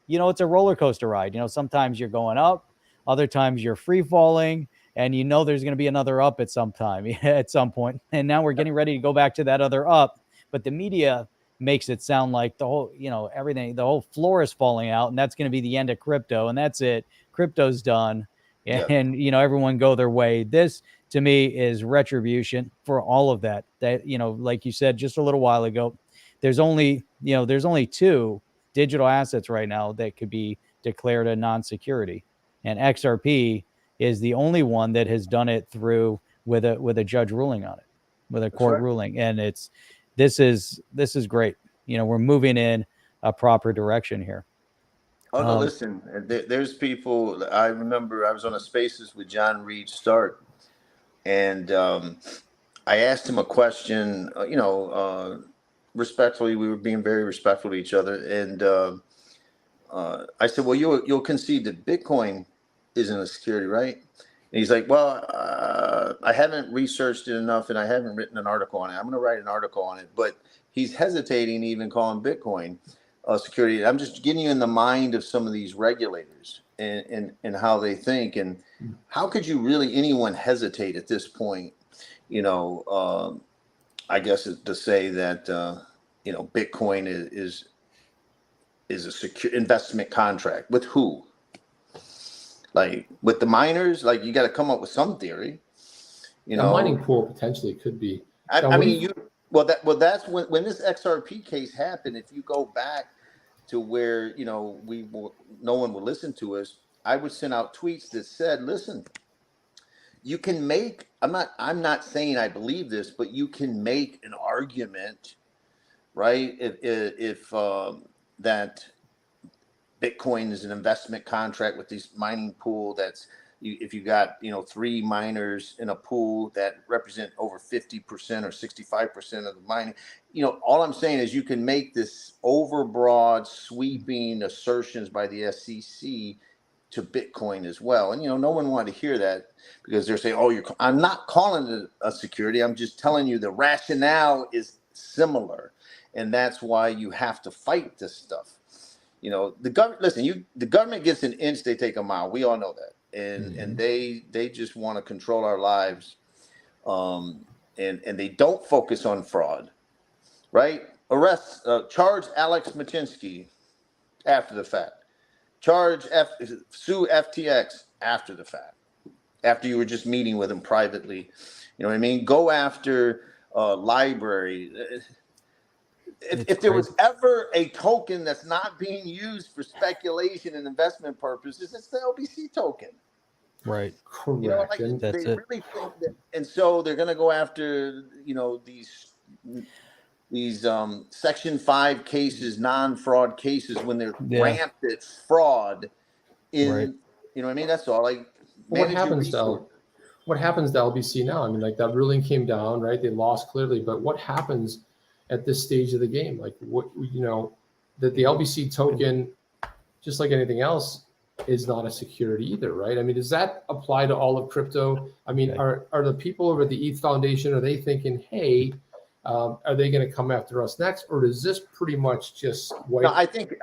you know, it's a roller coaster ride. You know, sometimes you're going up, other times you're free falling, and you know there's going to be another up at some time, at some point. And now we're getting ready to go back to that other up. But the media makes it sound like the whole, you know, everything, the whole floor is falling out, and that's going to be the end of crypto, and that's it. Crypto's done. And, you know, everyone go their way. This, to me, is retribution for all of that. That, you know, like you said just a little while ago, there's only 2 digital assets right now that could be declared a non-security. And XRP is the only one that has done it through with a judge ruling on it, with a court ruling. And this is great. You know, we're moving in a proper direction here. Oh, no, listen, there's people. I remember I was on a Spaces with John Reed Stark, and I asked him a question, you know, respectfully. We were being very respectful to each other. And I said, well, you'll concede that Bitcoin isn't a security, right? And he's like, well, I haven't researched it enough and I haven't written an article on it. I'm going to write an article on it. But he's hesitating even calling Bitcoin security. I'm just getting you in the mind of some of these regulators and how they think. And how could you really, anyone hesitate at this point, you know, I guess to say that, you know, Bitcoin is a secure investment contract with who? Like with the miners, like you got to come up with some theory, you know. A mining pool potentially could be. I mean, that's when this XRP case happened. If you go back to where, you know, no one would listen to us, I would send out tweets that said, listen, you can make, I'm not saying I believe this, but you can make an argument, right? If that Bitcoin is an investment contract with this mining pool that's, if you got, you know, 3 miners in a pool that represent over 50% or 65% of the mining, you know, all I'm saying is you can make this overbroad sweeping assertions by the SEC to Bitcoin as well. And, you know, no one wanted to hear that because they're saying, oh, I'm not calling it a security. I'm just telling you the rationale is similar. And that's why you have to fight this stuff. You know, the government gets an inch, they take a mile. We all know that. And they just want to control our lives. And they don't focus on fraud, right? Charge Alex Machinsky after the fact. Sue FTX after the fact. After you were just meeting with him privately. You know what I mean? Go after LBRY. If there was ever a token that's not being used for speculation and investment purposes, it's the LBC token. Right. Correct. You know, like they really think that, and so they're going to go after, you know, these Section 5 cases, non-fraud cases, when they're rampant fraud in, you know what I mean? That's all. Like, what happens to LBC now? I mean, like, that ruling came down, right? They lost clearly, but what happens at this stage of the game? Like, what, you know, that the LBC token, just like anything else, is not a security either, right? I mean, does that apply to all of crypto? I mean, are the people over at the ETH Foundation, are they thinking, hey, are they going to come after us next, or does this pretty much just wipe? No, I think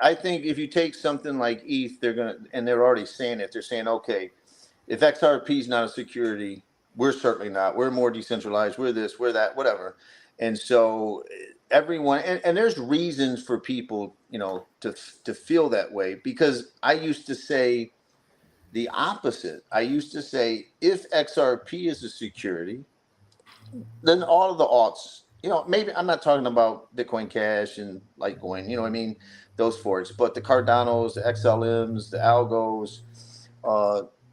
if you take something like ETH, they're already saying it. They're saying, okay, if XRP is not a security, we're certainly not. We're more decentralized. We're this, we're that, whatever. And so everyone, and there's reasons for people, you know, to feel that way, because I used to say the opposite. I used to say, if XRP is a security, then all of the alts, you know, maybe I'm not talking about Bitcoin Cash and Litecoin, you know what I mean, those forks, but the Cardanos, the XLMs, the Algos,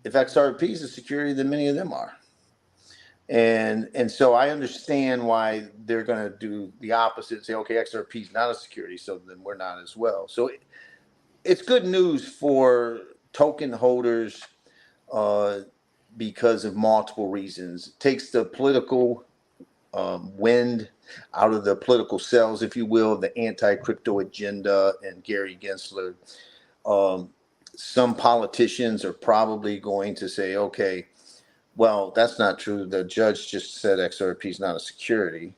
if XRP is a security, then many of them are. And so I understand why they're going to do the opposite, say, okay, XRP is not a security, so then we're not as well. So it's good news for token holders because of multiple reasons. It takes the political wind out of the political cells, if you will, the anti-crypto agenda and Gary Gensler. Some politicians are probably going to say, okay, well, that's not true. The judge just said XRP is not a security.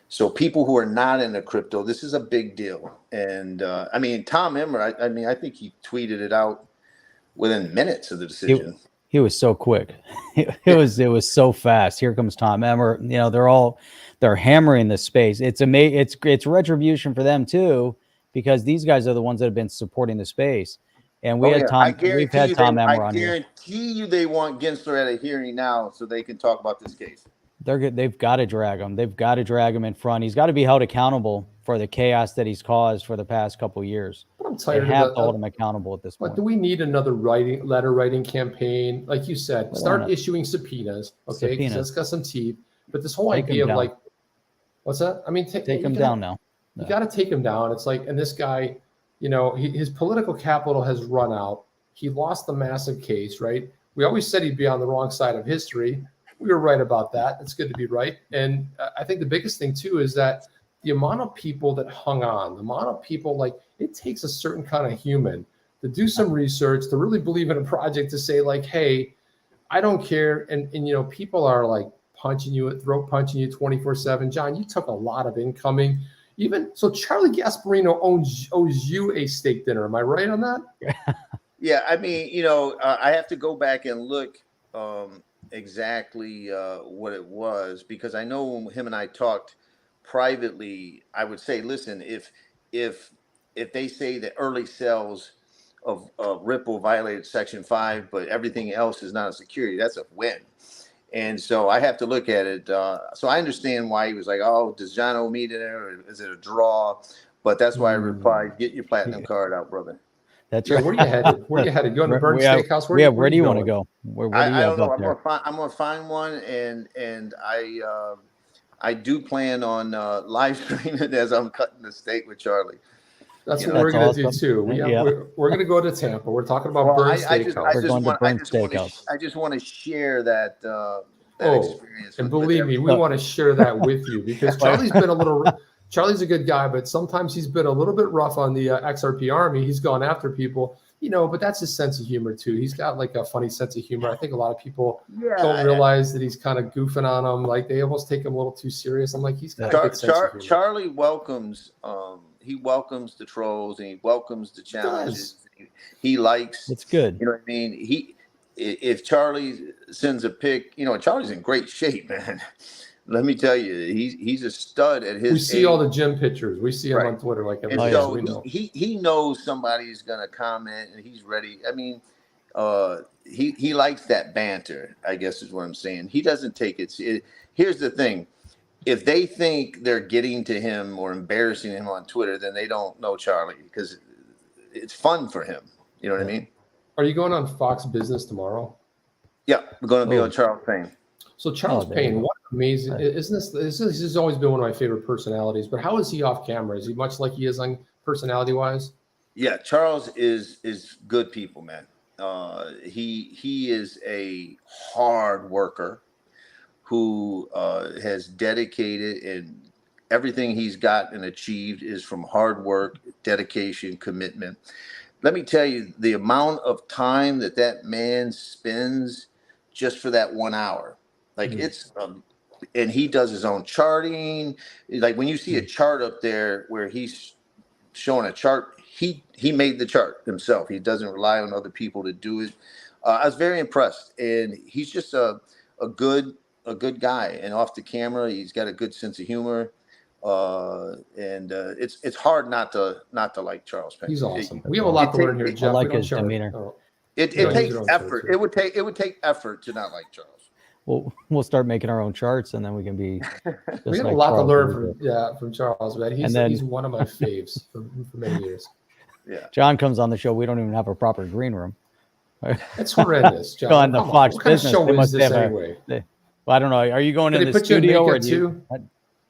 So people who are not into crypto, this is a big deal. And I mean, Tom Emmer, I mean, I think he tweeted it out within minutes of the decision. He was so quick. It was so fast. Here comes Tom Emmer. You know, they're hammering this space. It's retribution for them too, because these guys are the ones that have been supporting the space. And we've had Tom Emmer on here. I guarantee you they want Gensler at a hearing now so they can talk about this case. They've got to drag him. They've got to drag him in front. He's got to be held accountable for the chaos that he's caused for the past couple of years. But I'm tired they have to hold him accountable at this point. But do we need another letter writing campaign? Like you said, start issuing subpoenas. Okay, because that's got some teeth. But this whole idea of like, what's that? I mean, take him down now. You got to take him down. It's like, and this guy, you know, his political capital has run out. He lost the massive case, right? We always said he'd be on the wrong side of history. We were right about that. It's good to be right. And I think the biggest thing too is that the amount of people that hung on, the amount of people, like, it takes a certain kind of human to do some research, to really believe in a project, to say like, hey, I don't care. And you know, people are like throat punching you 24/7. John, you took a lot of incoming. Even so, Charlie Gasparino owes you a steak dinner. Am I right on that? Yeah, I mean, you know, I have to go back and look exactly what it was, because I know when him and I talked privately, I would say, listen, if they say that early sales of Ripple violated Section 5, but everything else is not a security, that's a win. And so I have to look at it. So I understand why he was like, oh, does John owe me dinner, or is it a draw? But that's why I replied, get your platinum card out, brother. That's right. Where are you headed? Where are you headed? Going to Burn Steakhouse? Where do you want to go? Where do you I don't know. there? I'm gonna find one, and I do plan on live streaming it as I'm cutting the steak with Charlie. That's what we're going to do too. We're going to go to Tampa. We're talking about Burn Steakhouse. I just want to share that experience. And believe me, we want to share that with you, because Charlie's a good guy, but sometimes he's been a little bit rough on the XRP army. He's gone after people, you know, but that's his sense of humor too. He's got like a funny sense of humor. I think a lot of people don't realize that he's kind of goofing on them. Like, they almost take him a little too serious. I'm like, he's got a good sense of humor. Charlie welcomes, he welcomes the trolls, and he welcomes the challenges. He likes, it's good. You know what I mean? If Charlie sends a pic, you know, Charlie's in great shape, man. Let me tell you, he's a stud at his. We see all the gym pictures. We see him on Twitter like every day. So he knows somebody's gonna comment, and he's ready. I mean, he likes that banter, I guess is what I'm saying. He doesn't take it. Here's the thing: if they think they're getting to him or embarrassing him on Twitter, then they don't know Charlie, because it's fun for him. You know what I mean? Are you going on Fox Business tomorrow? Yeah, we're going to be on Charles Payne. So Charles Payne, one of Amazing. Isn't this has always been one of my favorite personalities, but how is he off camera? Is he much like he is on personality wise? Yeah, Charles is good people, man. He is a hard worker who has dedicated, and everything he's got and achieved is from hard work, dedication, commitment. Let me tell you, the amount of time that man spends just for that 1 hour, like it's and he does his own charting. Like when you see a chart up there where he's showing a chart, he made the chart himself. He doesn't rely on other people to do it. I was very impressed, and he's just a good guy. And off the camera, he's got a good sense of humor. It's hard not to like Charles Payne. He's awesome. We have a lot to learn here, Jeff. I like his demeanor. It takes effort. It would take effort to not like Charles. We'll start making our own charts, and then we can be. We have a lot to learn from Charles, man. He's one of my faves for many years. Yeah. John comes on the show. We don't even have a proper green room. It's horrendous, John. On the Fox Business, show is this anyway? Well, I don't know. Are you going in the studio or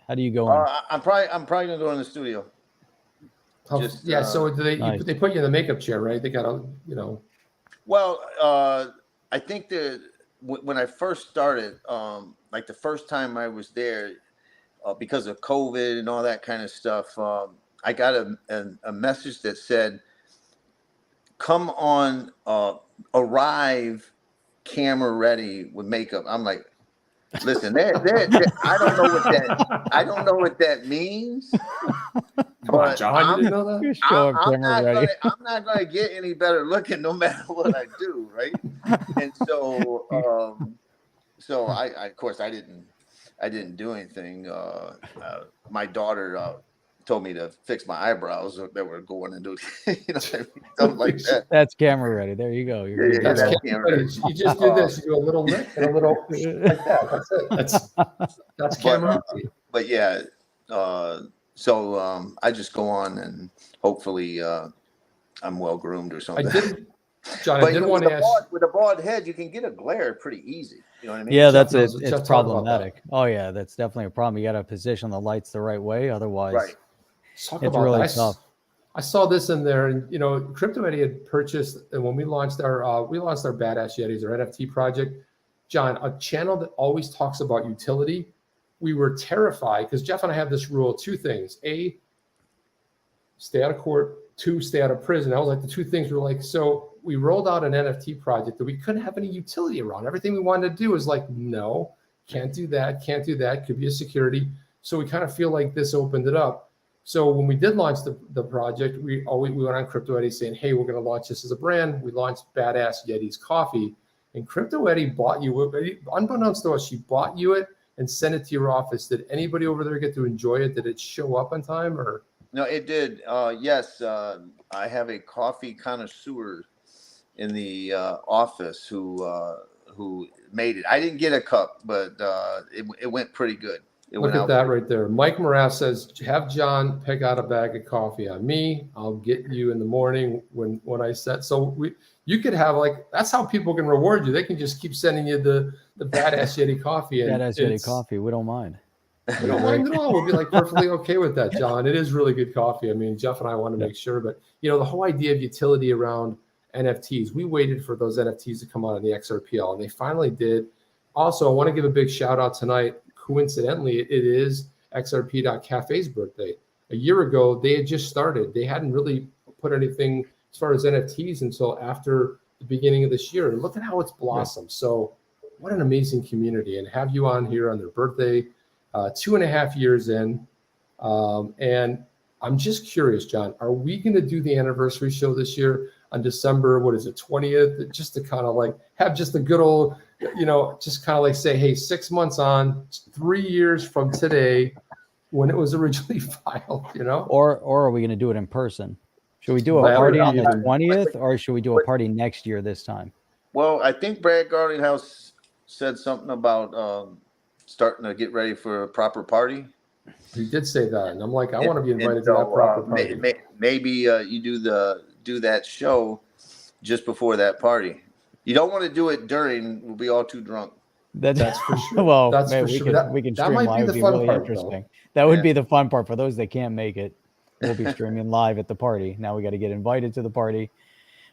how do you go in? I'm probably gonna go in the studio. So they put you in the makeup chair, right? They got a Well, I think that when I first started, like the first time I was there, because of COVID and all that kind of stuff, I got a message that said, "Come on, arrive camera ready with makeup." I'm like, listen, I don't know what that means. Come on, John, you didn't know that? I'm not gonna get any better looking no matter what I do, right? And so I of course I didn't do anything. My daughter told me to fix my eyebrows that were going into something like that. That's camera ready. There you go. That's camera ready. You just do this. You do a little lick and a little like that. That's it. That's camera ready. But yeah, so I just go on and hopefully I'm well groomed or something. I did want to ask. With a bald head, you can get a glare pretty easy. You know what I mean? Yeah, it's problematic. Oh yeah, that's definitely a problem. You got to position the lights the right way, otherwise. Right. It's really tough. I saw this in there, and Crypto Eddie had purchased, and when we launched our Badass Yetis, our NFT project, John, a channel that always talks about utility. We were terrified because Jeff and I have this rule: 2 things: A, stay out of court; 2, stay out of prison. That was like the 2 things we were like. So we rolled out an NFT project that we couldn't have any utility around. Everything we wanted to do was like, no, can't do that, could be a security. So we kind of feel like this opened it up. So when we did launch the project, we went on Crypto Eddie saying, hey, we're going to launch this as a brand. We launched Badass Yetis Coffee, and Crypto Eddie bought you, unbeknownst to us, she bought you it and sent it to your office. Did anybody over there get to enjoy it? Did it show up on time or? No, it did. Yes, I have a coffee connoisseur in the office who made it. I didn't get a cup, but it went pretty good. Look at that right there. Mike Morath says, have John pick out a bag of coffee on me. I'll get you in the morning when I set. So you could have that's how people can reward you. They can just keep sending you the Badass Yeti coffee. And Badass Yeti coffee. We don't mind. We don't mind at all. We'll be perfectly okay with that, John. It is really good coffee. I mean, Jeff and I want to make sure, but the whole idea of utility around NFTs, we waited for those NFTs to come out on the XRPL, and they finally did. Also, I want to give a big shout out tonight. Coincidentally, it is XRP.cafe's birthday. A year ago, they had just started. They hadn't really put anything as far as NFTs until after the beginning of this year. And look at how it's blossomed. So what an amazing community. And have you on here on their birthday, 2.5 years in. And I'm just curious, John, are we going to do the anniversary show this year on December, 20th, just to kind of have just a good old, just kind of say, hey, 6 months on, 3 years from today when it was originally filed, Or are we going to do it in person? Should we do a party on the 20th or should we do a party next year this time? Well, I think Brad Garlinghouse said something about starting to get ready for a proper party. He did say that, and I'm like, I want to be invited to that proper party. Maybe you do that show just before that party. You don't want to do it during. We'll be all too drunk. That's for sure. Well, That's man, for we sure. can That, we can that stream might live. be It'd the be fun really part, interesting. though. That would Yeah. be the fun part for those that can't make it. We'll be streaming live at the party. Now we got to get invited to the party.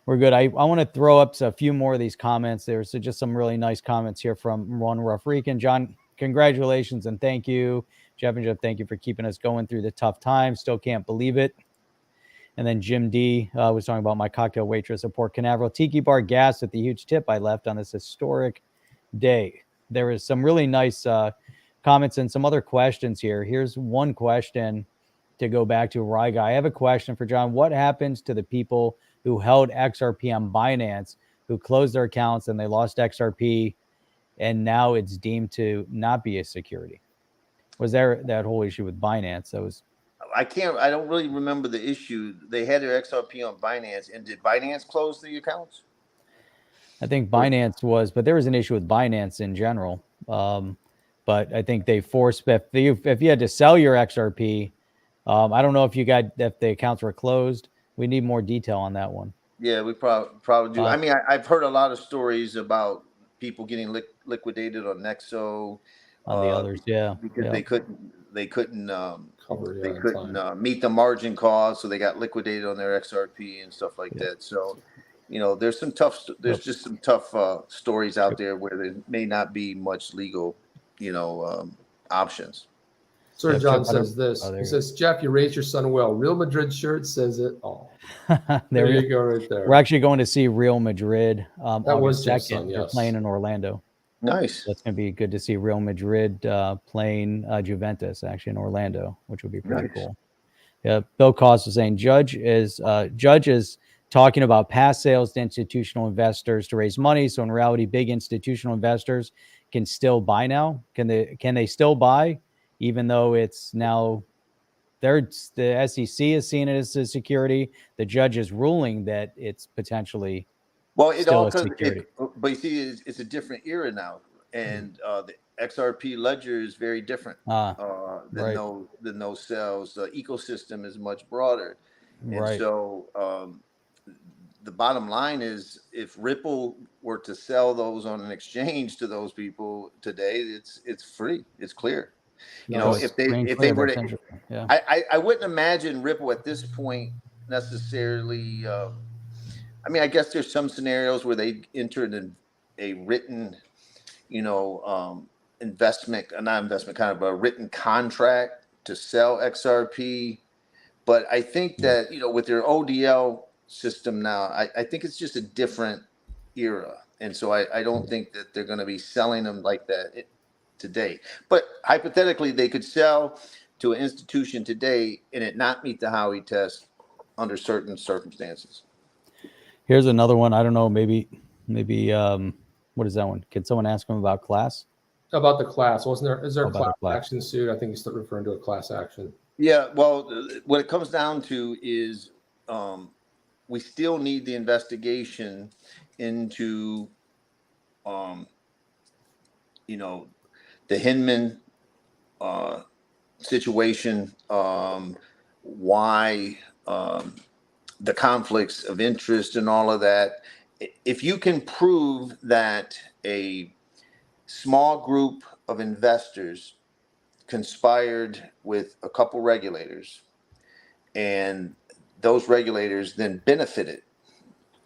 We're good. I want to throw up a few more of these comments. There's just some really nice comments here from Ron Rough Rican. John, congratulations and thank you. Jeff and Jeff, thank you for keeping us going through the tough times. Still can't believe it. And then Jim D was talking about my cocktail waitress at Port Canaveral Tiki Bar gas at the huge tip I left on this historic day. There was some really nice comments and some other questions here. Here's one question to go back to Rye Guy. I have a question for John. What happens to the people who held XRP on Binance, who closed their accounts and they lost XRP, and now it's deemed to not be a security? Was there that whole issue with Binance? I don't really remember the issue. They had their XRP on Binance, and did Binance close the accounts? I think Binance was, but there was an issue with Binance in general. But I think they forced, if you had to sell your XRP, I don't know if the accounts were closed. We need more detail on that one. Yeah, we probably do. I mean, I've heard a lot of stories about people getting liquidated on Nexo. On the others, yeah, because they couldn't Cover, meet the margin calls, so they got liquidated on their XRP and stuff like that. So, there's just some tough stories out there where there may not be much legal, options. Sir John says this. He says, Jeff, you raised your son well. Real Madrid shirt says it all. there you go, right there. We're actually going to see Real Madrid August 2nd. Yes. They're playing in Orlando. Nice. That's going to be good to see Real Madrid playing Juventus actually in Orlando, which would be pretty cool. Yeah, Bill Cost was saying Judge is talking about past sales to institutional investors to raise money. So in reality, big institutional investors can still buy now. Can they still buy, even though it's now the SEC is seeing it as a security? The judge is ruling that it's potentially still a security. But you see, it's a different era now, and the XRP ledger is very different than those sales. The ecosystem is much broader, and so the bottom line is, if Ripple were to sell those on an exchange to those people today, it's free, it's clear. If they were to, I wouldn't imagine Ripple at this point necessarily. I mean, I guess there's some scenarios where they entered in a written, not investment, kind of a written contract to sell XRP. But I think that, with their ODL system now, I think it's just a different era. And so I don't think that they're going to be selling them like that today. But hypothetically, they could sell to an institution today and it not meet the Howey test under certain circumstances. Here's another one. I don't know. Maybe. What is that one? Can someone ask him about class? About the class, is there a class action suit? I think he's referring to a class action. Yeah. Well, what it comes down to is we still need the investigation into, the Hinman situation, why. The conflicts of interest and all of that. If you can prove that a small group of investors conspired with a couple regulators and those regulators then benefited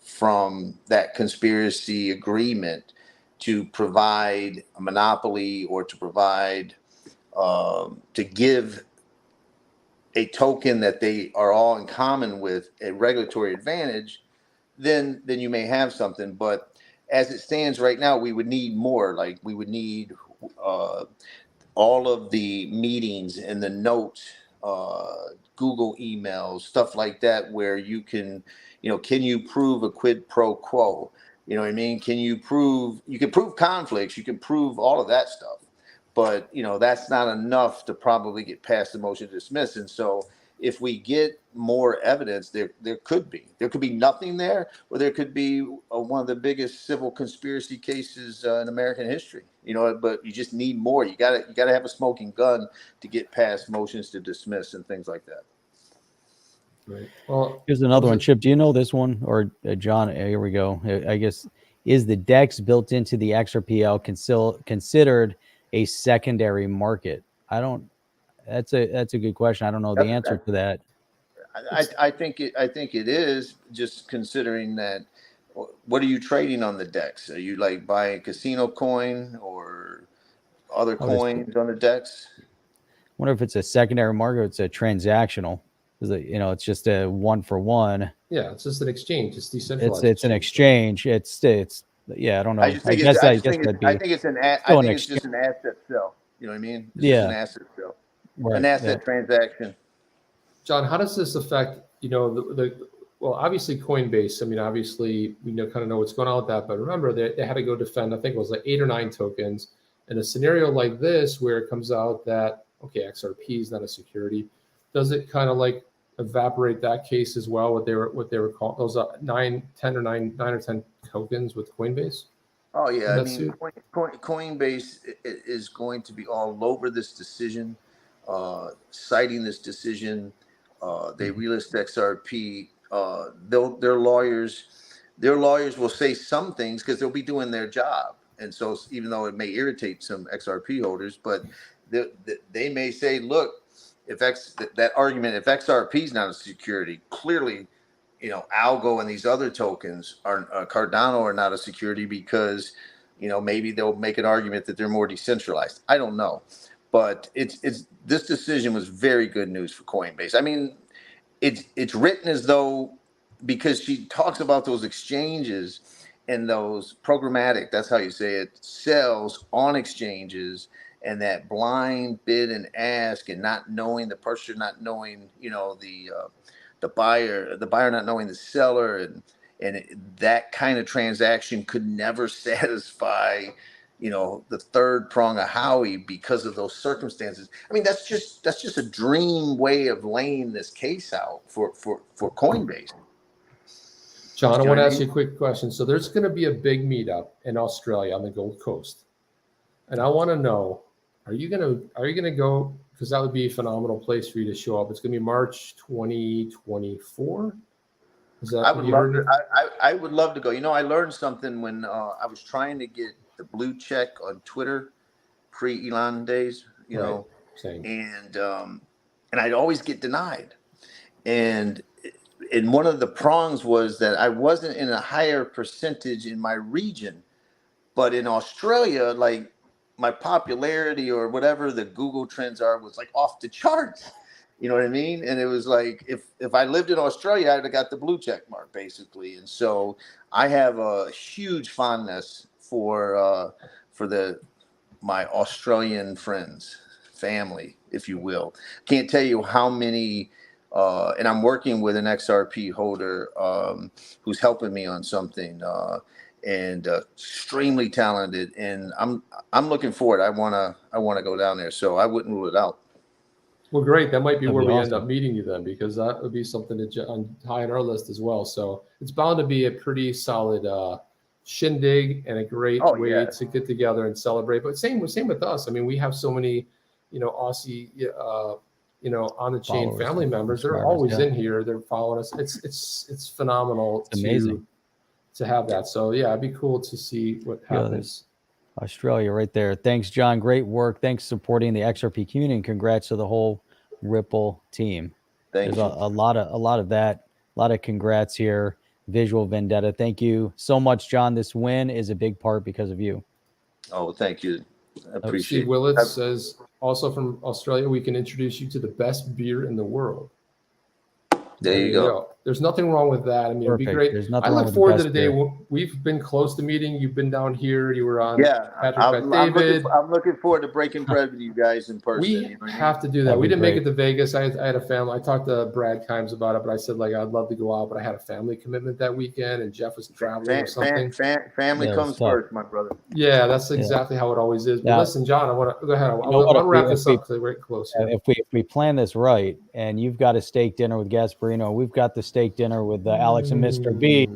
from that conspiracy agreement to provide a monopoly or to provide, to give a token that they are all in common with a regulatory advantage, then you may have something. But as it stands right now, we would need more. Like, we would need all of the meetings and the notes, Google emails, stuff like that, where you can you prove a quid pro quo? You know what I mean? You can prove conflicts, you can prove all of that stuff. But, that's not enough to probably get past the motion to dismiss. And so if we get more evidence, there could be nothing there, or there could be one of the biggest civil conspiracy cases in American history. But you just need more. You gotta have a smoking gun to get past motions to dismiss and things like that. Right. Well, here's another one. Chip, do you know this one? Or John, here we go. I guess Is the DEX built into the XRPL considered a secondary market? I don't. That's a good question. I don't know the answer to that. I think it is, just considering that. What are you trading on the DEX? Are you like buying casino coin or other coins on the DEX? I wonder if it's a secondary market. Or it's a transactional. It's just a one for one. Yeah, it's just an exchange. It's decentralized. It's an exchange. It's yeah. I don't know. I think it's just an asset sell. You know what I mean? It's just an asset sell, an asset transaction. John, how does this affect, well, obviously Coinbase, I mean, obviously we kind of know what's going on with that, but remember they had to go defend, I think it was like 8 or 9 tokens. In a scenario like this, where it comes out that, okay, XRP is not a security, does it kind of like evaporate that case as well? What they were called, those 9 or 10 tokens with Coinbase? Oh yeah, I mean, Coinbase is going to be all over this decision, citing this decision. They relist XRP. Their lawyers will say some things because they'll be doing their job, and so even though it may irritate some XRP holders, but they may say, look, if that argument, if XRP is not a security, clearly, Algo and these other tokens are Cardano are not a security because, maybe they'll make an argument that they're more decentralized. I don't know, but this decision was very good news for Coinbase. I mean, it's written as though, because she talks about those exchanges and those programmatic, that's how you say it, sells on exchanges, and that blind bid and ask, and not knowing the purchaser, not knowing, the buyer not knowing the seller, and that kind of transaction could never satisfy, the third prong of Howey because of those circumstances. I mean, that's just a dream way of laying this case out for Coinbase. John, I want to ask you a quick question. So there's going to be a big meetup in Australia on the Gold Coast, and I want to know, are you going to go? Because that would be a phenomenal place for you to show up. It's going to be March 2024. I would love to go. I learned something when I was trying to get the blue check on Twitter, pre-Elon days, and I'd always get denied. And one of the prongs was that I wasn't in a higher percentage in my region, but in Australia, like, my popularity or whatever the Google trends are was like off the charts. You know what I mean? And it was like, if I lived in Australia, I'd have got the blue check mark basically. And so I have a huge fondness for my Australian friends, family, if you will. Can't tell you how many, and I'm working with an XRP holder who's helping me on something, and extremely talented, and I'm looking forward. I wanna go down there, so I wouldn't rule it out. Well, great. That might be where we end up meeting you then, because that would be something high on our list as well. So it's bound to be a pretty solid shindig and a great way to get together and celebrate. But same with us. I mean, we have so many, Aussie, on the chain family members. They're always in here. They're following us. It's phenomenal. It's amazing to have that. So yeah, it'd be cool to see what happens. Australia right there. Thanks, John. Great work. Thanks for supporting the XRP community, and congrats to the whole Ripple team. There's a lot of that, a lot of congrats here. Visual Vendetta. Thank you so much, John. This win is a big part because of you. Oh, thank you. I appreciate it. Steve Willits says, also from Australia, we can introduce you to the best beer in the world. There you go. There's nothing wrong with that. I mean, it'd be great. I look forward to the day we've been close to meeting. You've been down here. You were on. Yeah, I'm looking forward to breaking bread with you guys in person. We have to do that. We didn't make it to Vegas. I had a family. I talked to Brad Kimes about it, but I said, like, I'd love to go out, but I had a family commitment that weekend, and Jeff was traveling or something. Family comes first, my brother. Yeah, that's exactly how it always is. But listen, John, I want to go ahead. I want to wrap this up because we're getting close. If we plan this right, and you've got a steak dinner with Gasparino, we've got the steak dinner with Alex and Mr. B,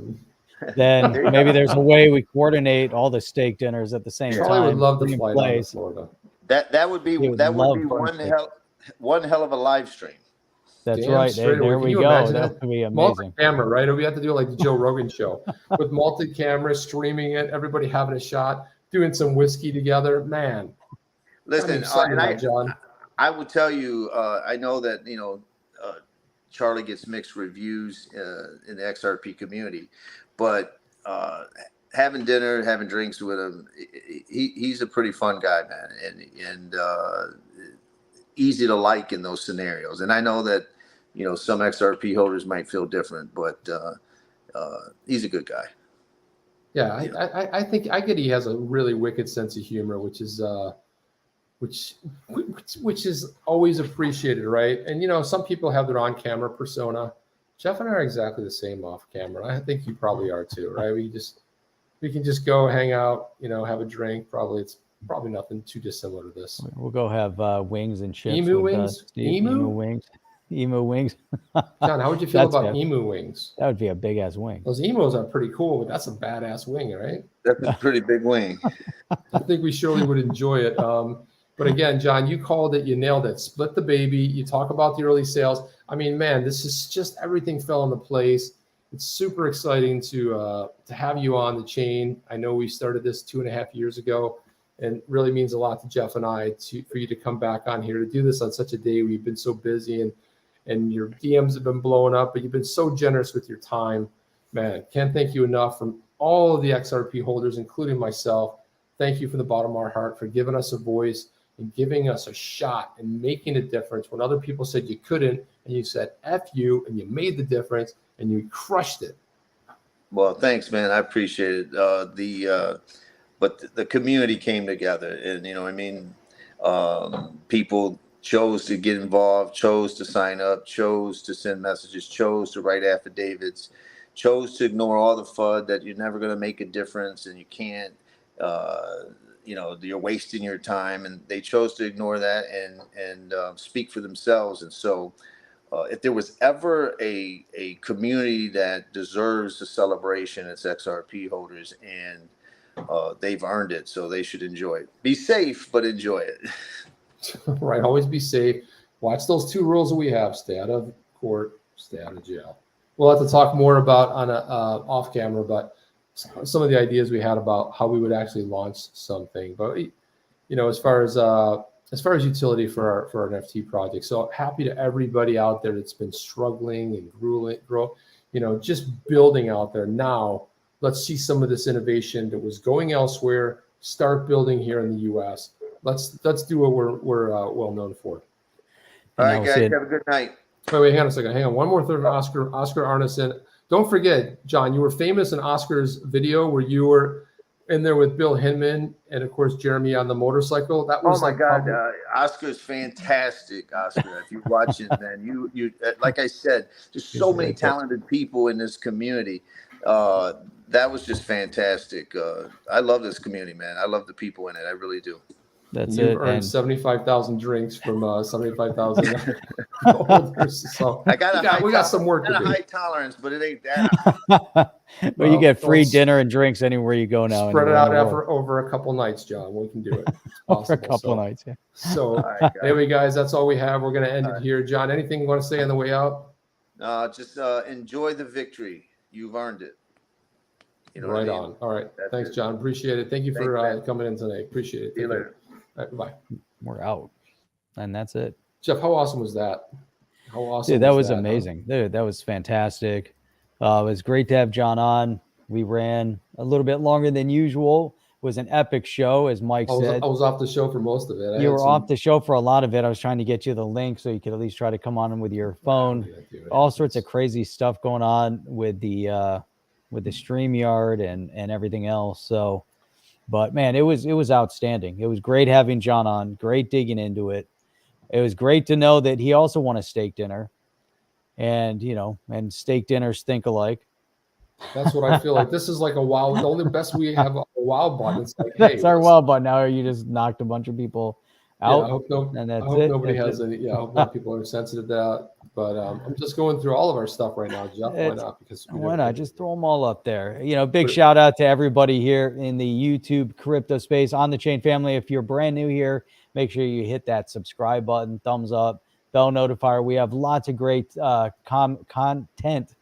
then maybe there's a way we coordinate all the steak dinners at the same time. I would love to fly down to Florida. That would be one hell of a live stream. That's Damn right. straight away. There Can we you go. imagine That that? would be amazing. Multi-camera, right? We have to do it like the Joe Rogan show with multi-camera, streaming it, everybody having a shot, doing some whiskey together. Man, Listen, and John. I would tell you, I know that, Charlie gets mixed reviews in the XRP community, but having dinner, having drinks with him, he's a pretty fun guy, man, and easy to like in those scenarios. And I know that, some XRP holders might feel different, but he's a good guy. Yeah, I think he has a really wicked sense of humor, which is always appreciated, right? And some people have their on-camera persona. Jeff and I are exactly the same off camera. I think you probably are too, right? We can just go hang out, have a drink. It's probably nothing too dissimilar to this. We'll go have wings and chips. Emu wings? Emu wings. Emu wings. John, how would you feel about emu wings? That would be a big ass wing. Those emus are pretty cool, but that's a badass wing, right? That's a pretty big wing. I think we surely would enjoy it. But again, John, you called it, you nailed it. Split the baby. You talk about the early sales. I mean, man, this is just everything fell into place. It's super exciting to have you on the chain. I know we started this 2.5 years ago, and really means a lot to Jeff and I for you to come back on here to do this on such a day. We've been so busy and your DMs have been blowing up, but you've been so generous with your time, man. Can't thank you enough from all of the XRP holders, including myself. Thank you from the bottom of our heart for giving us a voice and giving us a shot and making a difference when other people said you couldn't, and you said F you, and you made the difference and you crushed it. Well, thanks, man. I appreciate it. But the community came together, and people chose to get involved, chose to sign up, chose to send messages, chose to write affidavits, chose to ignore all the FUD that you're never going to make a difference and you can't, you're wasting your time, and they chose to ignore that and speak for themselves. And so if there was ever a community that deserves a celebration, it's XRP holders, and they've earned it, so they should enjoy it. Be safe, but enjoy it. Right. Always be safe. Watch those 2 rules that we have. Stay out of court, stay out of jail. We'll have to talk more about on a off camera, but some of the ideas we had about how we would actually launch something. But as far as utility for our NFT project. So happy to everybody out there that's been struggling and just building out there. Now let's see some of this innovation that was going elsewhere start building here in the U.S. Let's do what we're well known for. All right, guys, have a good night. Wait, hang on a second. Hang on. One more thing, Oscar Arneson. Don't forget, John, you were famous in Oscar's video where you were in there with Bill Hinman and, of course, Jeremy on the motorcycle. That was God, Oscar's fantastic, Oscar. If you're watching, man, you like I said, there's so many talented people in this community. That was just fantastic. I love this community, man. I love the people in it. I really do. You've earned 75,000 drinks from 75,000 holders. So we got some work to do. High tolerance, but it ain't that. Well, you get free dinner and drinks anywhere you go now. Spread it out over a couple nights, John. We can do it. Over a couple nights, yeah. So anyway, guys, that's all we have. We're going to end it here. John, anything you want to say on the way out? Just enjoy the victory. You've earned it. Right on. All right. Thanks, John. Appreciate it. Thank you for coming in today. Appreciate it. See you later. All right, bye. We're out. And that's it. Jeff, how awesome was that? How awesome. Dude, that was amazing. Dude, that was fantastic. It was great to have John on. We ran a little bit longer than usual. It was an epic show, as Mike said. I was off the show for most of it. You were off the show for a lot of it. I was trying to get you the link so you could at least try to come on with your phone. All sorts of crazy stuff going on with the StreamYard and everything else. So, but man, it was outstanding. It was great having John on, great digging into it. It was great to know that he also won a steak dinner, and steak dinners think alike. That's what I feel like. This is like a wow. The only best we have a wow button. It's like, that's our wow button. Now you just knocked a bunch of people out. Yeah, I hope nobody has any. Yeah, I hope not people are sensitive to that. But I'm just going through all of our stuff right now, Jeff. Why not? Because why not? Just throw them all up there. Big shout out to everybody here in the YouTube crypto space, on the chain family. If you're brand new here, make sure you hit that subscribe button, thumbs up, bell notifier. We have lots of great content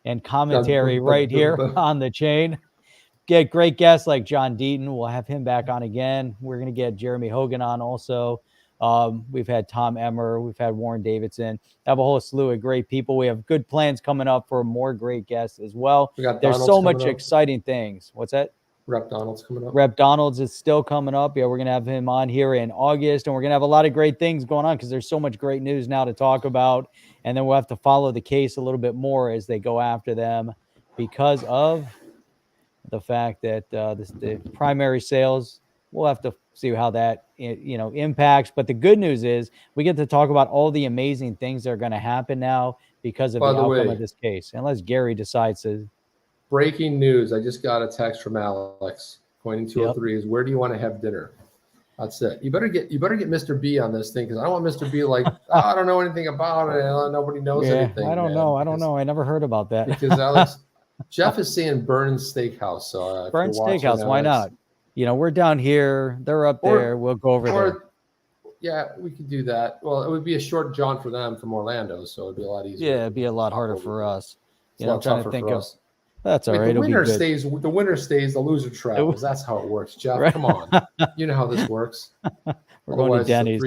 and commentary right here on the chain. Get great guests like John Deaton. We'll have him back on again. We're going to get Jeremy Hogan on also. We've had Tom Emmer. We've had Warren Davidson. Have a whole slew of great people. We have good plans coming up for more great guests as well. There's so much exciting things. What's that? Rep Donald's coming up. Rep Donald's is still coming up. Yeah, we're going to have him on here in August, and we're going to have a lot of great things going on because there's so much great news now to talk about. And then we'll have to follow the case a little bit more as they go after them because of the fact that the primary sales, we'll have to see how that impacts. But the good news is we get to talk about all the amazing things that are going to happen now because of the outcome of this case, unless Gary decides to. Breaking news. I just got a text from Alex. Coin 203 is, where do you want to have dinner? That's it. You better get Mr. B on this thing because I don't want Mr. B like, I don't know anything about it. Nobody knows anything. I don't know. I never heard about that. Because Alex, Jeff is saying Burns Steakhouse. So Burns Steakhouse, why not? We're down here. They're up there. We'll go over there. Yeah, we could do that. Well, it would be a short jaunt for them from Orlando, so it'd be a lot easier. Yeah, it'd be a lot harder for us. I'm trying to think of. That's all right. The winner stays. The winner stays. The loser travels. That's how it works, Jeff. Right. Come on, you know how this works. We're going to Denny's.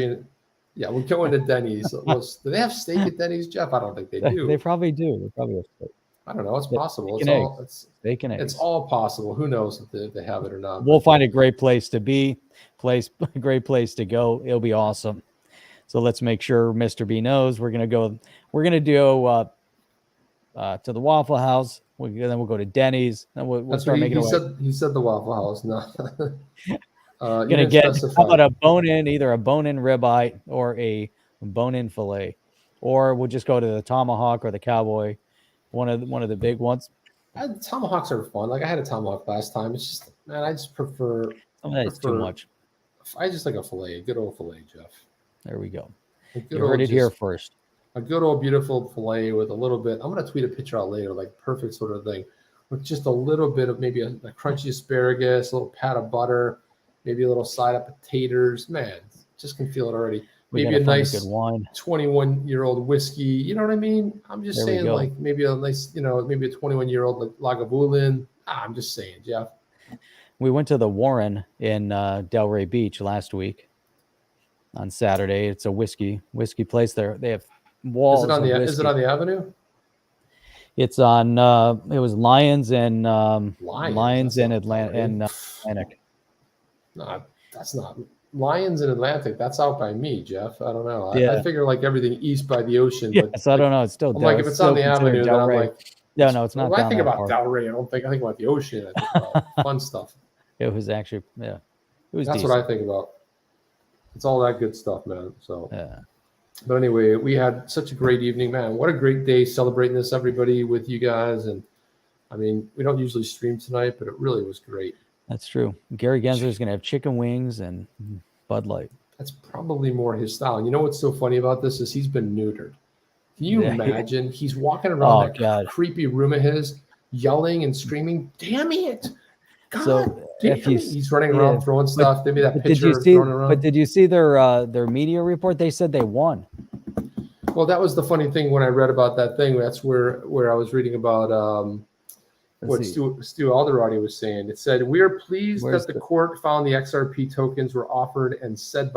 Yeah, we're going to Denny's. Do they have steak at Denny's, Jeff? I don't think they do. They probably do. They probably have steak. I don't know. It's possible. It's all possible. Who knows if they have it or not? We'll find a great place to be. A great place to go. It'll be awesome. So let's make sure Mr. B knows we're gonna go. We're gonna do to the Waffle House. Then we'll go to Denny's. And we'll start making it. He said the Waffle House. No. Gonna get how about a bone-in, either a bone-in ribeye or a bone-in fillet, or we'll just go to the tomahawk or the cowboy, one of the big ones. Tomahawks are fun. Like I had a tomahawk last time. It's just, man, I just prefer. That's too much. I just like a fillet, a good old fillet, Jeff. There we go. You heard it here first. A good old beautiful fillet with a little bit. I'm gonna tweet a picture out later, like perfect sort of thing, with just a little bit of maybe a crunchy asparagus, a little pat of butter, maybe a little side of potatoes. Man, just can feel it already. Maybe a nice good wine, 21-year-old whiskey. You know what I mean? I'm just saying, like maybe a nice, maybe a 21-year-old Lagavulin. I'm just saying, Jeff. We went to the Warren in Delray Beach last week on Saturday. It's a whiskey place there. They have walls. Is it on the Avenue? It's on. It was Lions and Lions in Atlanta and Atlantic. No, that's not Lions in Atlantic. That's out by me, Jeff. I don't know. I figure like everything east by the ocean. Yes, but I don't know. It's still like if it's on the Avenue, then I'm like, no, it's not. When I think about Delray, I think about the ocean. I think about fun stuff. It was actually, it was. That's decent. what I think about. It's all that good stuff, man. So, yeah. But anyway, we had such a great evening, man. What a great day celebrating this, everybody, with you guys. And I mean, we don't usually stream tonight, but it really was great. That's true. Gary Gensler is going to have chicken wings and Bud Light. That's probably more his style. And you know what's so funny about this is he's been neutered. Can you imagine? He's walking around creepy room of his, yelling and screaming, "Damn it! God, so he's running around throwing stuff." Maybe that picture thrown around. But did you see their media report? They said they won. Well, that was the funny thing when I read about that thing. That's where I was reading about what Stu Alderati was saying. It said, "We are pleased that the court found the XRP tokens were offered and sold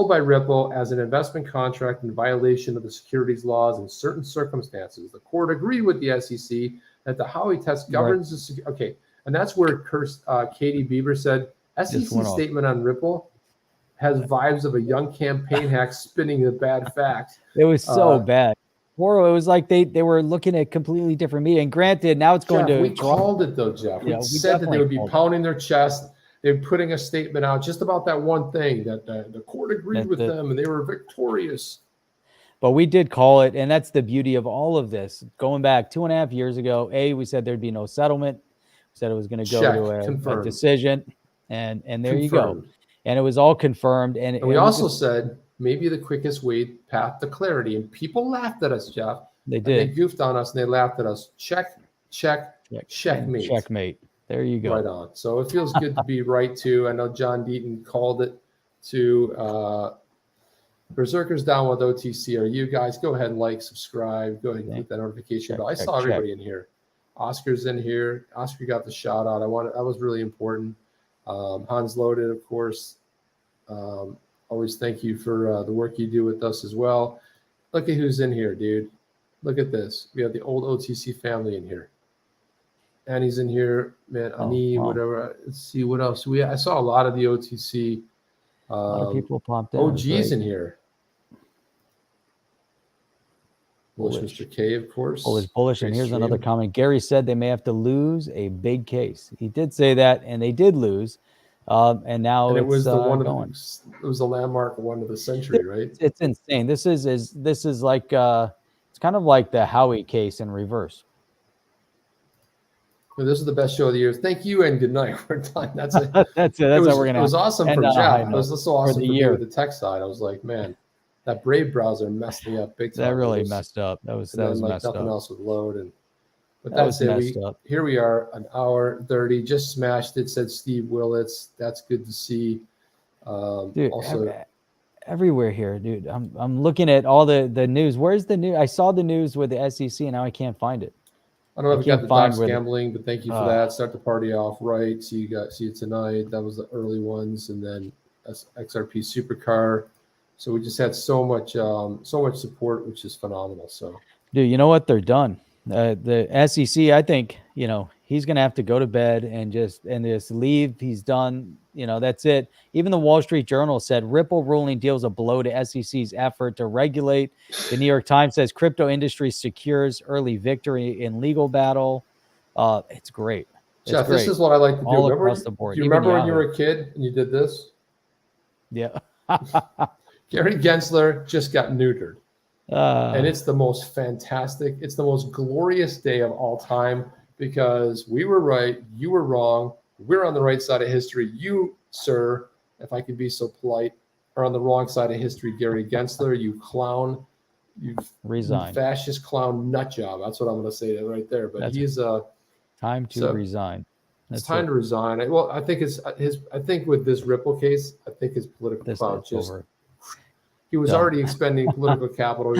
by Ripple as an investment contract in violation of the securities laws in certain circumstances. The court agreed with the SEC that the Howey test governs the okay." And that's where Katie Bieber said, SEC statement on Ripple has vibes of a young campaign hack spinning the bad facts. It was so bad. Or it was like they were looking at completely different media. And granted, now it's going to. We called it though, Jeff. We said that they would be pounding their chest. They're putting a statement out just about that one thing that the court agreed with them and they were victorious. But we did call it. And that's the beauty of all of this. Going back 2.5 years ago, we said there'd be no settlement. Said it was going to go to a decision, and there you go. And it was all confirmed. And we also said maybe the quickest path to clarity. And people laughed at us, Jeff. They did. They goofed on us and they laughed at us. Checkmate. Checkmate. There you go. Right on. So it feels good to be right too. I know John Deaton called it to Berserkers down with OTC. Are you guys? Go ahead and like, subscribe. Go ahead and click that notification bell. I saw everybody in here. Oscar's in here. Oscar got the shout out. That was really important. Hans Loaded, of course. Always thank you for the work you do with us as well. Look at who's in here, dude. Look at this. We have the old OTC family in here. Annie's in here, man. Ani, whatever. Let's see what else. I saw a lot of the OTC. A lot of people popped in. OG's in here. Bullish Mr. K, of course. Bullish. And here's another comment. Gary said they may have to lose a big case. He did say that, and they did lose. And now it was the one going. It was the landmark one of the century, right? It's insane. This is like it's kind of like the Howie case in reverse. Well, this is the best show of the year. Thank you and good night. We're done. That's it. That's it. That's how we're gonna. It was awesome for Jeff. It was so awesome for me year. with the tech side. I was like, man, that Brave browser messed me up big time. That really messed up. That was messed up. Nothing else would load. But that's it. Here we are, an hour 30. Just smashed it. Said Steve Willits. That's good to see. Dude, also, everywhere here, dude. I'm looking at all the news. Where's the news? I saw the news with the SEC, and now I can't find it. I don't know if you got the Docs gambling, but thank you for that. Start the party off right. See it tonight. That was the early ones, and then XRP Supercar. So we just had so much support, which is phenomenal. So, dude, you know what? They're done. The SEC, I think, he's going to have to go to bed and just leave. He's done. That's it. Even the Wall Street Journal said Ripple ruling deals a blow to SEC's effort to regulate. The New York Times says crypto industry secures early victory in legal battle. It's great. Jeff, this is what I like to do. All across the board. Do you remember when you were a kid and you did this? Yeah. Gary Gensler just got neutered. And it's the most fantastic, it's the most glorious day of all time because we were right, you were wrong, we're on the right side of history. You, sir, if I could be so polite, are on the wrong side of history. Gary Gensler, you clown, you fascist clown nut job. That's what I'm going to say right there. But he's time to resign. It's time to resign. Well, I think I think with this Ripple case, I think his political clout just. Over. He was already expending political capital.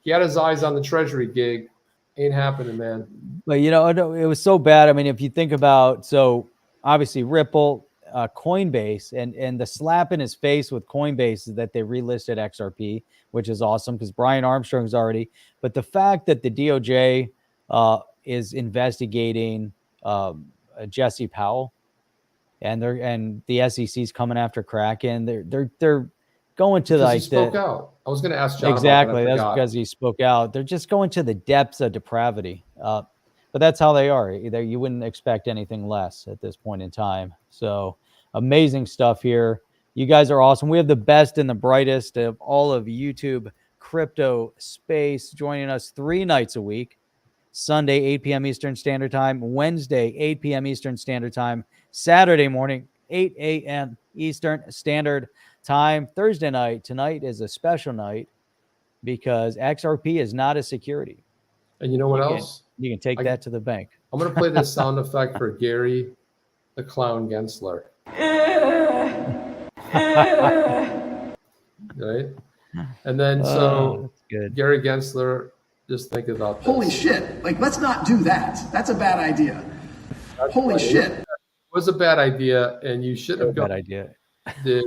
He had his eyes on the Treasury gig. Ain't happening, man. But it was so bad. I mean, if you think about, so obviously Ripple, Coinbase, and the slap in his face with Coinbase is that they relisted XRP, which is awesome because Brian Armstrong's already. But the fact that the DOJ is investigating Jesse Powell, and the SEC's coming after Kraken, they're going to he spoke out. I was going to ask John exactly. That's because he spoke out. They're just going to the depths of depravity. But that's how they are. You wouldn't expect anything less at this point in time. So amazing stuff here. You guys are awesome. We have the best and the brightest of all of YouTube crypto space joining us 3 nights a week. Sunday, 8 p.m. Eastern Standard Time. Wednesday, 8 p.m. Eastern Standard Time. Saturday morning, 8 a.m. Eastern Standard Time. Thursday night, tonight is a special night because XRP is not a security. And you know what else? You can take that to the bank. I'm going to play this sound effect for Gary the Clown Gensler. Right? And then Gary Gensler, just think about this. Holy shit. Like, let's not do that. That's a bad idea. Holy shit. It was a bad idea, and you should have gone. Bad idea.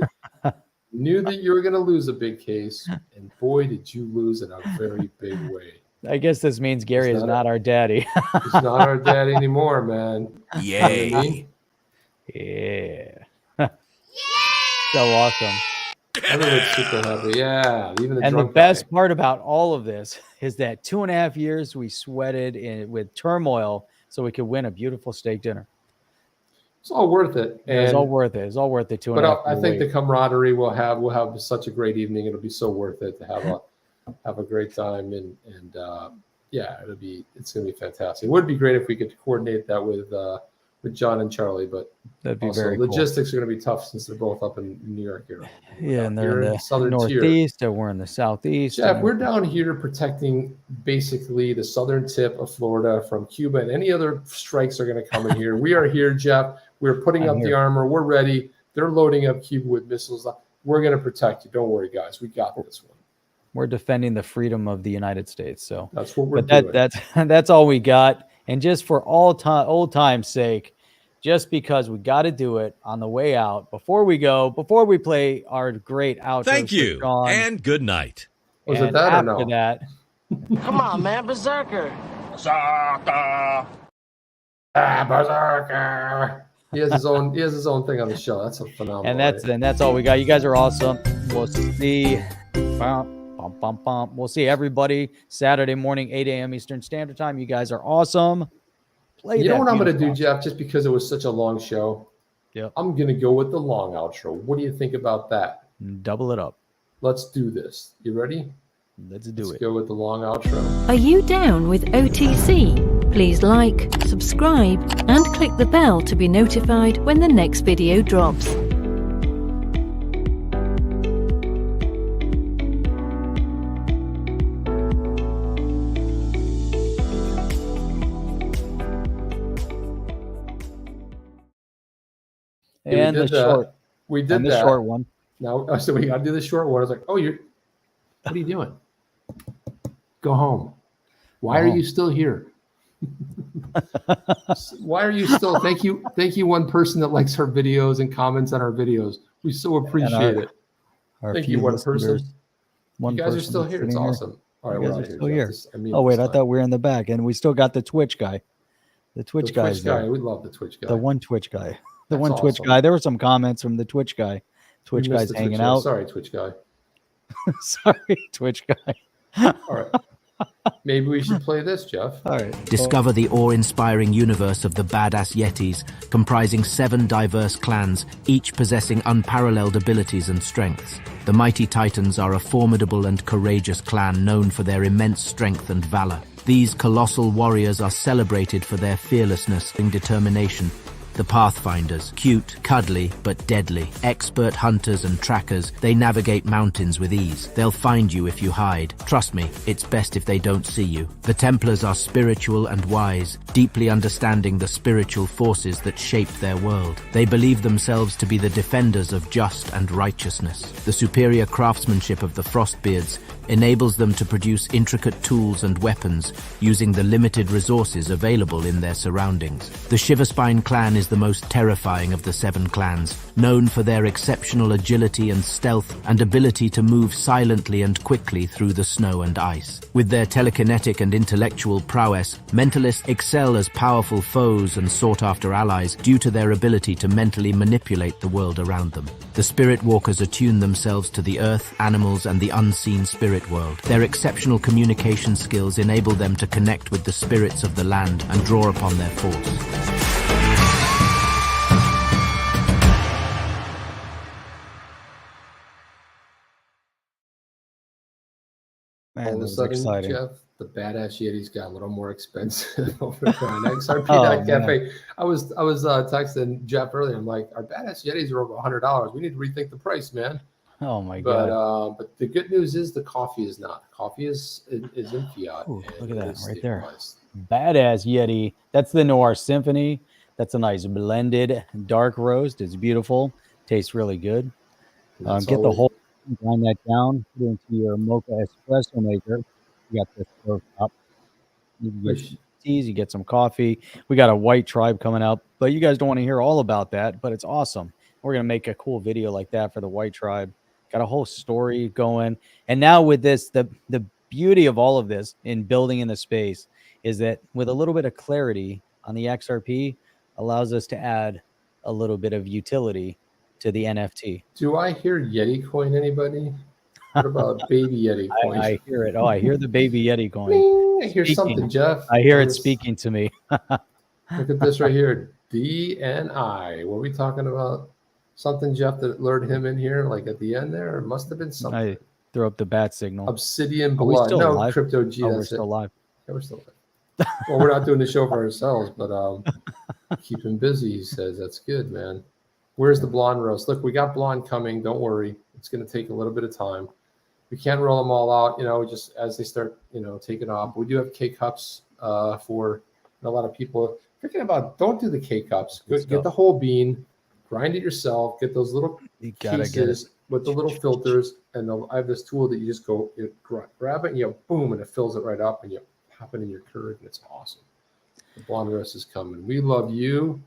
Knew that you were going to lose a big case, and boy, did you lose in a very big way. I guess this means Gary is not our daddy. He's not our daddy anymore, man. Yay. You know what I mean? Yeah. So awesome. Everyone's super happy. Yeah. Even the best part about all of this is that 2.5 years we sweated with turmoil so we could win a beautiful steak dinner. It's all worth it. It's all worth it. It's all worth it. But I think the camaraderie we'll have such a great evening. It'll be so worth it to have a great time and yeah, it's gonna be fantastic. It would be great if we could coordinate that with John and Charlie, but that'd be very cool. Logistics are gonna be tough since they're both up in New York here. Yeah, and they're in the southern northeast, and we're in the southeast. Jeff, we're down here protecting basically the southern tip of Florida from Cuba, and any other strikes are gonna come in here. We are here, Jeff. We're putting up the armor. We're ready. They're loading up Cuba with missiles. we're going to protect you. Don't worry, guys. We got this one. We're defending the freedom of the United States. So that's what we're doing. That's all we got. And just for old time's sake, just because we got to do it on the way out, before we play our great outro. Thank you, and good night. Was it that or no? After that, come on, man, Berserker. Berserker. Berserker. He has his own thing on the show. That's a phenomenal. And that's all we got. You guys are awesome. We'll see. We'll see everybody Saturday morning, 8 a.m. Eastern Standard Time. You guys are awesome. You know what I'm going to do, Jeff? Just because it was such a long show, I'm going to go with the long outro. What do you think about that? Double it up. Let's do this. You ready? Let's go with the long outro. Are you down with OTC? Please like, subscribe, and click the bell to be notified when the next video drops. And the short. We did the that. Short one. Now, so we got to do the short one. I was like, oh, what are you doing? Go home. Why are you still here? Why are you still? Thank you, one person that likes our videos and comments on our videos. We so appreciate it. Thank you, one person. You guys are still here. It's awesome. All right, we're still here. Oh wait, I thought we were in the back, and we still got the Twitch guy. The Twitch guy. We love the Twitch guy. The one Twitch guy. The one Twitch guy. There were some comments from the Twitch guy. Twitch guy's hanging out. Sorry, Twitch guy. Sorry, Twitch guy. All right. Maybe we should play this, Jeff. All right. Discover the awe-inspiring universe of the Badass Yetis, comprising 7 diverse clans, each possessing unparalleled abilities and strengths. The Mighty Titans are a formidable and courageous clan known for their immense strength and valor. These colossal warriors are celebrated for their fearlessness and determination. The Pathfinders, cute, cuddly, but deadly. Expert hunters and trackers, they navigate mountains with ease. They'll find you if you hide. Trust me, it's best if they don't see you. The Templars are spiritual and wise, deeply understanding the spiritual forces that shape their world. They believe themselves to be the defenders of just and righteousness. The superior craftsmanship of the Frostbeards enables them to produce intricate tools and weapons using the limited resources available in their surroundings. The Shiverspine clan is the most terrifying of the 7 clans, known for their exceptional agility and stealth and ability to move silently and quickly through the snow and ice. With their telekinetic and intellectual prowess, mentalists excel as powerful foes and sought-after allies due to their ability to mentally manipulate the world around them. The Spirit Walkers attune themselves to the earth, animals, and the unseen spirit world. Their exceptional communication skills enable them to connect with the spirits of the land and draw upon their force. Man, all of a sudden, exciting. Jeff, the Badass Yetis got a little more expensive over on XRP.cafe. I was texting Jeff earlier. I'm like, our Badass Yetis are over $100. We need to rethink the price, man. Oh my god! But the good news is the coffee is not. Coffee is in fiat. Ooh, look at that right there. Badass Yeti. That's the Noir Symphony. That's a nice blended dark roast. It's beautiful. Tastes really good. Get the whole. Grind that down, put it into your mocha espresso maker. You got this stove top. You can get teas, you get some coffee. We got a white tribe coming out, but you guys don't want to hear all about that, but it's awesome. We're going to make a cool video like that for the white tribe. Got a whole story going. And now with this, the beauty of all of this in building in the space is that with a little bit of clarity on the XRP allows us to add a little bit of utility to the NFT. Do I hear Yeti coin, anybody? What about baby Yeti coin? I hear it. Oh, I hear the baby Yeti coin. I hear something, Jeff. I hear it speaking to me. Look at this right here. DNI. Were we talking about something, Jeff, that lured him in here, like at the end there? It must have been something. I throw up the bat signal. Obsidian blood. No, alive? Crypto G. Oh, we're still alive. Yeah, we're still alive. Well, we're not doing the show for ourselves, but keep him busy, he says. That's good, man. Where's the blonde roast? Look, we got blonde coming. Don't worry. It's going to take a little bit of time. We can't roll them all out, just as they start, taking off. We do have K-Cups for a lot of people. Thinking about, don't do the K-Cups. Get the whole bean, grind it yourself, get those little pieces, with the little filters, and I have this tool that you just go, you grab it, and you boom, and it fills it right up, and you pop it in your curve, and it's awesome. The blonde rest is coming. We love you,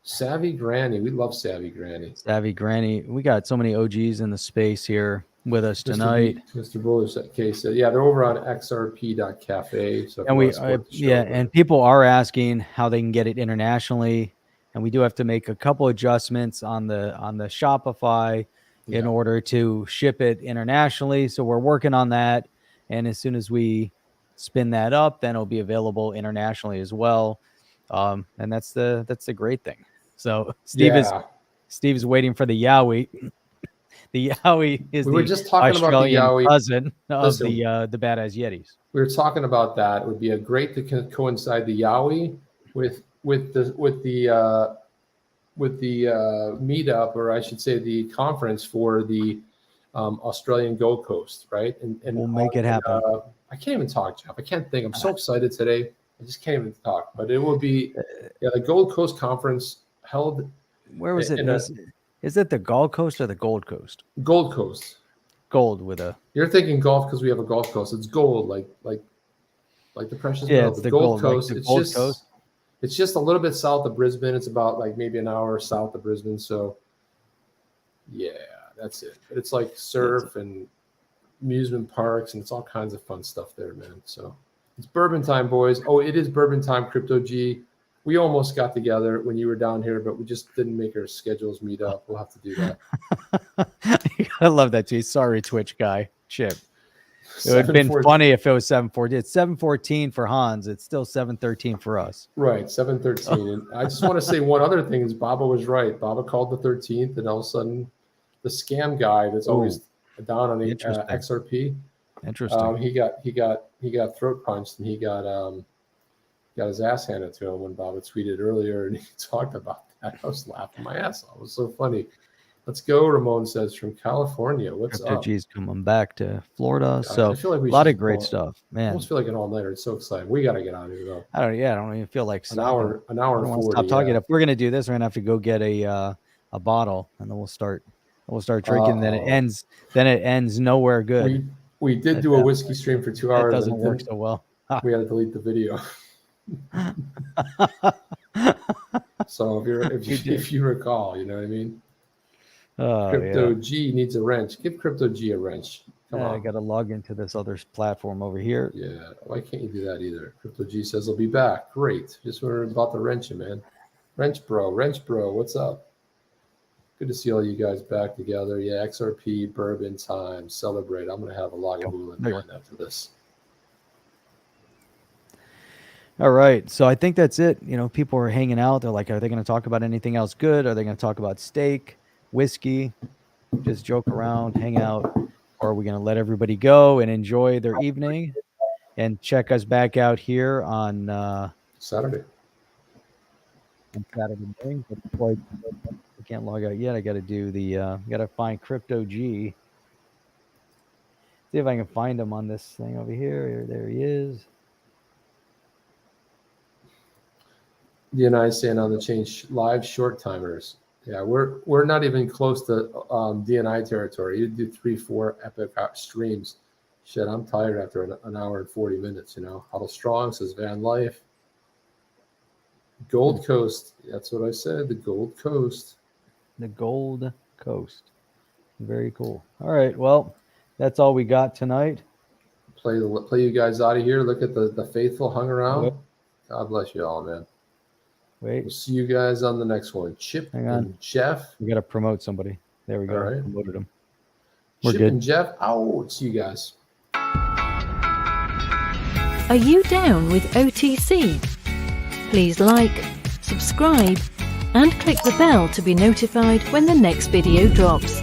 Savvy Granny. We love Savvy Granny. Savvy Granny. We got so many OGs in the space here with us tonight. Mr. Buller's case. Yeah, they're over on xrp.cafe. So and people are asking how they can get it internationally, and we do have to make a couple adjustments on the Shopify in order to ship it internationally. So we're working on that, and as soon as we spin that up, then it'll be available internationally as well. And that's the great thing. So Steve's waiting for the Yowie. The Yowie is we were just talking Australian about the Yowie cousin of the Badass Yetis. We were talking about that. It would be a great to coincide the Yowie with the meetup, or I should say the conference for the Australian Gold Coast, right? And we'll make it happen. I can't even talk, Jeff. I can't think. I'm so excited today. I just can't even talk. But it will be the Gold Coast conference held. Where was it? Is it the Gold Coast or the Gold Coast? Gold Coast. Gold with a. You're thinking golf because we have a Gulf Coast. It's gold, like the precious metal. It's the Gold Coast. Like it's just a little bit south of Brisbane. It's about like maybe an hour south of Brisbane. So yeah, that's it. But it's like surf and amusement parks, and it's all kinds of fun stuff there, man. So it's bourbon time, boys. Oh, it is bourbon time, Crypto G. We almost got together when you were down here, but we just didn't make our schedules meet up. We'll have to do that. I love that, G. Sorry, Twitch guy, Chip. It would have been funny if it was 7:14. It's 7:14 for Hans. It's still 7:13 for us. Right, 7:13. And I just want to say one other thing is Baba was right. Baba called the 13th, and all of a sudden, the scam guy that's always down on the XRP. Interesting. He got throat punched, and he got his ass handed to him when Baba tweeted earlier, and he talked about that. I was laughing my ass off. It was so funny. Let's go, Ramon says from California. What's up? G's coming back to Florida. Gosh, so I feel like a lot of great stuff, man. I almost feel like an all-nighter. It's so exciting. We got to get out of here, though. I don't even feel like an hour and 40. Stop talking. If we're gonna do this, we're gonna have to go get a bottle, and then we'll start drinking. Then it ends nowhere good. We did do a whiskey stream for 2 hours. It doesn't work so well. We had to delete the video. So if you recall, you know what I mean. Crypto G needs a wrench. Give Crypto G a wrench. Come on. I got to log into this other platform over here. Yeah, why can't you do that either? Crypto G says he'll be back. Great. Just were about to wrench him, man. Wrench bro, what's up? Good to see all you guys back together. Yeah, XRP, bourbon time, celebrate. I'm gonna have a Lagavulin wine after this. All right, so I think that's it. You know, people are hanging out. They're like, are they going to talk about anything else good? Are they going to talk about steak, whiskey, just joke around, hang out? Or are we going to let everybody go and enjoy their evening and check us back out here on Saturday? On Saturday morning. But before I can't log out yet, I got to do got to find Crypto G. See if I can find him on this thing over here. There he is. DNI saying on the chain live short timers. Yeah, we're not even close to DNI territory. You do 3-4 epic streams. Shit, I'm tired after an hour and 40 minutes. You know, Huddle Strong says Van Life. Gold Coast. That's what I said. The Gold Coast. The Gold Coast. Very cool. All right. Well, that's all we got tonight. Play you guys out of here. Look at the faithful hung around. God bless you all, man. Wait. We'll see you guys on the next one. Chip and Jeff. We got to promote somebody. There we go. All right. Promoted them. We're Chip good. and Jeff. See you guys. Are you down with OTC? Please like, subscribe, and click the bell to be notified when the next video drops.